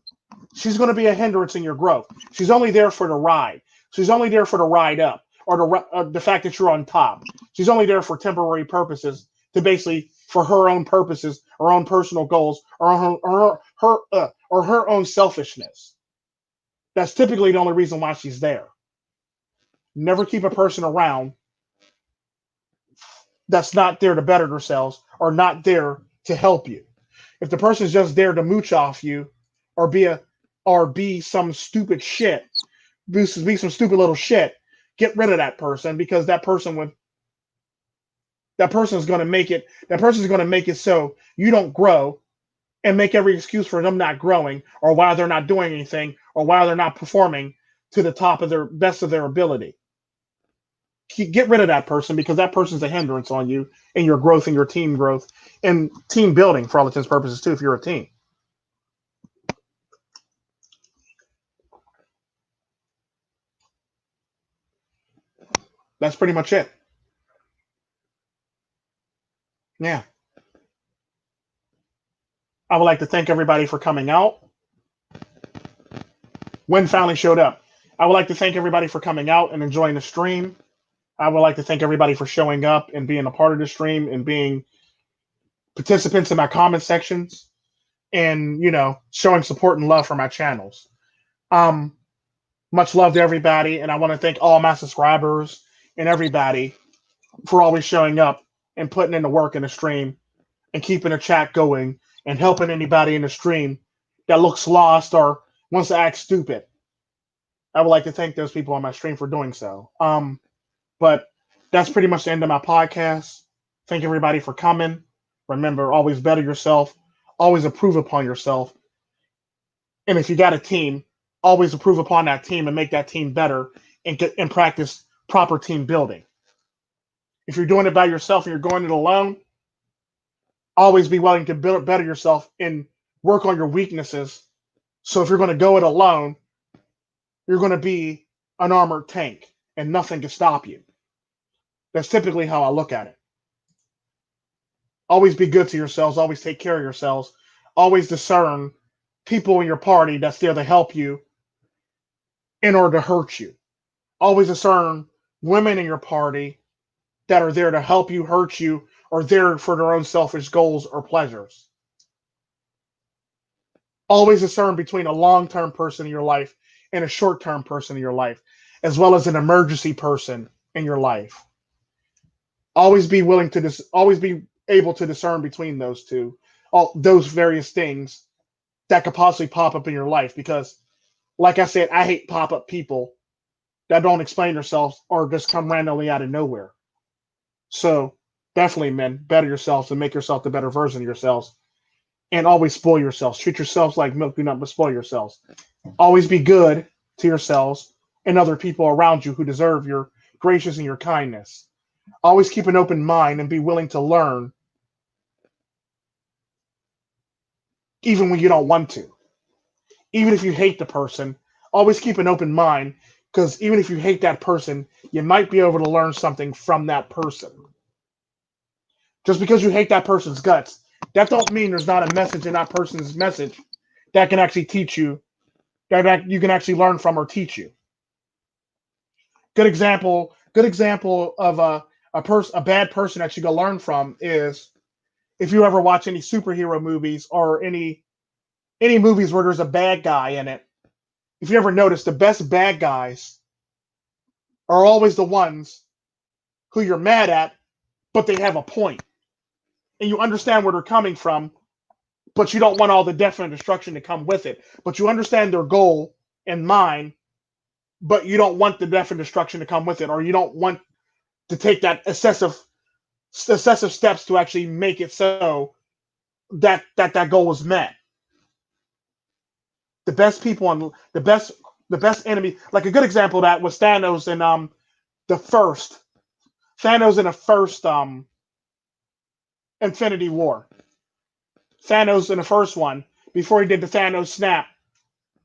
She's going to be a hindrance in your growth. She's only there for the ride. She's only there for the ride up or the fact that you're on top. She's only there for temporary purposes, to basically for her own purposes, her own personal goals, or her own selfishness. That's typically the only reason why she's there. Never keep a person around that's not there to better themselves or not there to help you. If the person's just there to mooch off you or be some stupid shit, be some stupid little shit, get rid of that person because that person's going to make it so you don't grow and make every excuse for them not growing or why they're not doing anything or why they're not performing to the top of their best of their ability. Get rid of that person because that person's a hindrance on you and your growth and your team growth and team building for all intents and purposes too if you're a team. That's pretty much it. Yeah. I would like to thank everybody for coming out. When finally showed up. I would like to thank everybody for coming out and enjoying the stream. I would like to thank everybody for showing up and being a part of the stream and being participants in my comment sections and, showing support and love for my channels. Much love to everybody. And I want to thank all my subscribers and everybody for always showing up and putting in the work in the stream and keeping the chat going and helping anybody in the stream that looks lost or wants to act stupid. I would like to thank those people on my stream for doing so. But that's pretty much the end of my podcast. Thank everybody for coming. Remember, always better yourself. Always improve upon yourself. And if you got a team, always improve upon that team and make that team better and practice proper team building. If you're doing it by yourself and you're going it alone, always be willing to better yourself and work on your weaknesses. So if you're going to go it alone, you're going to be an armored tank and nothing can stop you. That's typically how I look at it. Always be good to yourselves. Always take care of yourselves. Always discern people in your party that's there to help you in order to hurt you. Always discern women in your party that are there to help you, hurt you, or there for their own selfish goals or pleasures. Always discern between a long-term person in your life and a short-term person in your life, as well as an emergency person in your life. Always be willing to always be able to discern between those two, all those various things that could possibly pop up in your life. Because, like I said, I hate pop-up people that don't explain themselves or just come randomly out of nowhere. So definitely, men, better yourselves and make yourself the better version of yourselves. And always spoil yourselves. Treat yourselves like milk, do not spoil yourselves. Always be good to yourselves and other people around you who deserve your gracious and your kindness. Always keep an open mind and be willing to learn even when you don't want to. Even if you hate the person, always keep an open mind because even if you hate that person, you might be able to learn something from that person. Just because you hate that person's guts, that don't mean there's not a message in that person's message that can actually teach you that you can actually learn from or teach you. Good example of a bad person that you can learn from is if you ever watch any superhero movies or any movies where there's a bad guy in it. If you ever notice, the best bad guys are always the ones who you're mad at, but they have a point, and you understand where they're coming from, but you don't want all the death and destruction to come with it. But you understand their goal in mind, but you don't want the death and destruction to come with it, or you don't want to take that excessive steps to actually make it so that goal was met. The best people on the best enemy, like a good example of that was Thanos in the first Thanos in the first Infinity War. Thanos in the first one, before he did the Thanos snap,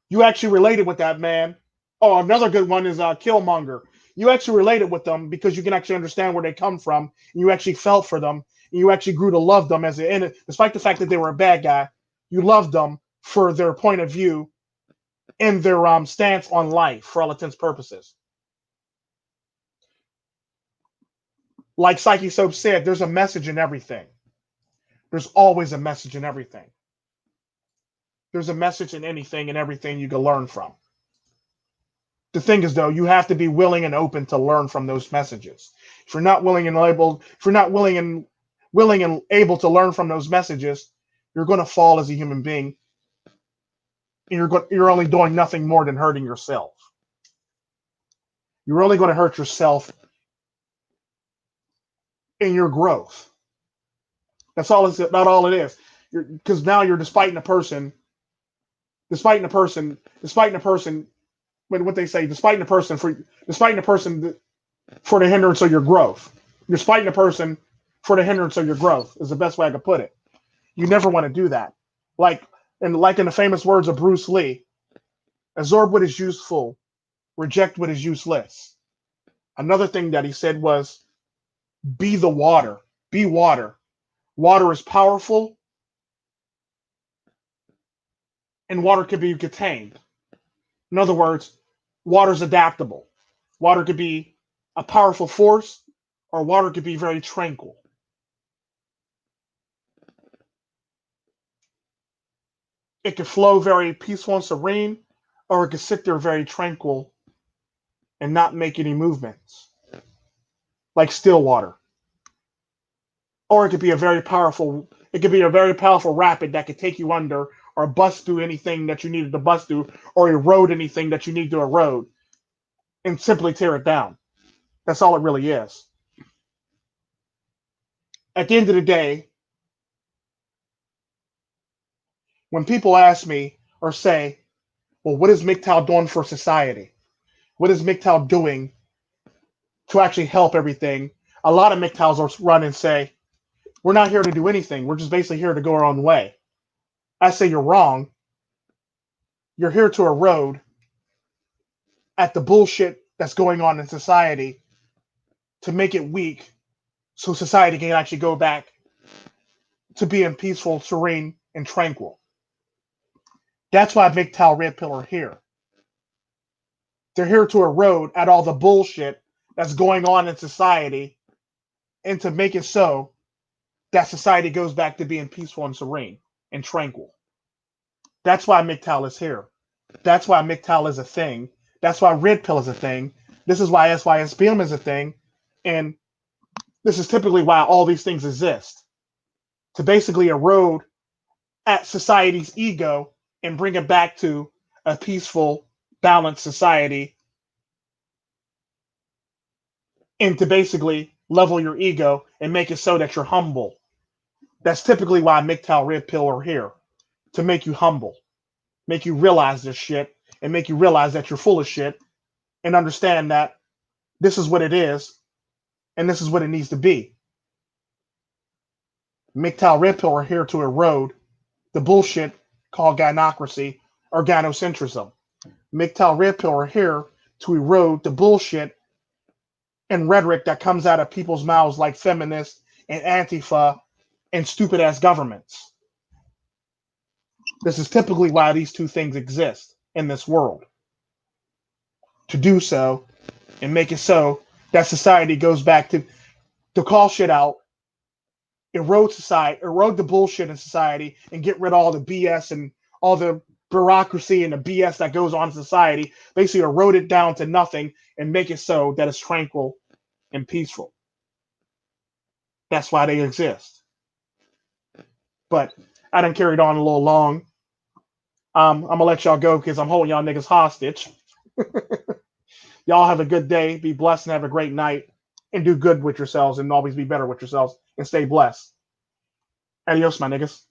you actually related with that man. Oh, another good one is Killmonger. You actually related with them because you can actually understand where they come from. And you actually felt for them. And you actually grew to love them as an, despite the fact that they were a bad guy. You loved them for their point of view and their stance on life, for all intents and purposes. Like Psyche Soap said, there's a message in everything. There's always a message in everything. There's a message in anything and everything you can learn from. The thing is, though, you have to be willing and open to learn from those messages. If you're not willing and able, if you're not willing and able to learn from those messages, you're going to fall as a human being. And you're only doing nothing more than hurting yourself. You're only going to hurt yourself in your growth. That's all. It's not all it is. Because now you're despiting a person. Despiting a person. What they say, despiting a person for the hindrance of your growth. You're spiting a person for the hindrance of your growth is the best way I could put it. You never want to do that. Like in the famous words of Bruce Lee, absorb what is useful, reject what is useless. Another thing that he said was, be the water. Be water. Water is powerful, and water can be contained. In other words, water is adaptable. Water could be a powerful force, or water could be very tranquil. It could flow very peaceful and serene, or it could sit there very tranquil and not make any movements, like still water. Or it could be a very powerful rapid that could take you under or bust through anything that you needed to bust through or erode anything that you need to erode and simply tear it down. That's all it really is. At the end of the day, when people ask me or say, well, what is MGTOW doing for society? What is MGTOW doing to actually help everything? A lot of MGTOWs will run and say, we're not here to do anything. We're just basically here to go our own way. I say you're wrong. You're here to erode at the bullshit that's going on in society to make it weak so society can actually go back to being peaceful, serene, and tranquil. That's why MGTOW Red Pill are here. They're here to erode at all the bullshit that's going on in society and to make it so that society goes back to being peaceful and serene and tranquil. That's why MGTOW is here. That's why MGTOW is a thing. That's why Red Pill is a thing. This is why SYSBM is a thing. And this is typically why all these things exist. To basically erode at society's ego and bring it back to a peaceful, balanced society. And to basically level your ego and make it so that you're humble. That's typically why MGTOW Red Pill are here. To make you humble. Make you realize this shit. And make you realize that you're full of shit. And understand that this is what it is. And this is what it needs to be. MGTOW Red Pill are here to erode the bullshit called gynocracy or gynocentrism. MGTOW Red Pill are here to erode the bullshit and rhetoric that comes out of people's mouths like feminists and Antifa and stupid ass governments. This is typically why these two things exist in this world to do so and make it so that society goes back to call shit out, erode society, erode the bullshit in society, and get rid of all the BS and all the bureaucracy and the BS that goes on in society. Basically, erode it down to nothing and make it so that it's tranquil and peaceful. That's why they exist. But I done carried on a little long. I'm gonna let y'all go because I'm holding y'all niggas hostage. Y'all have a good day, be blessed, and have a great night, and do good with yourselves, and always be better with yourselves, and stay blessed. Adios, my niggas.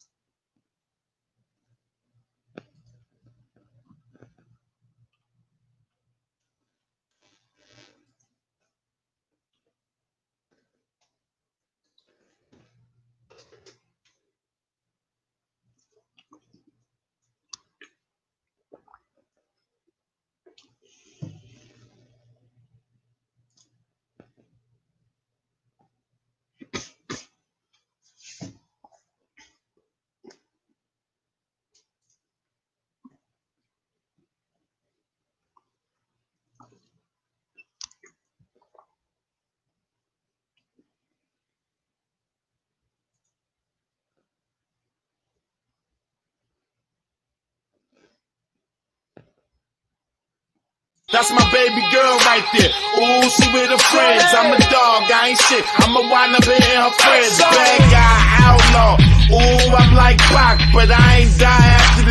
That's my baby girl right there. Ooh, she with her friends. I'm a dog, I ain't shit. I'ma wind up hitting her friends. Bad guy, outlaw. Ooh, I'm like Pac, but I ain't die after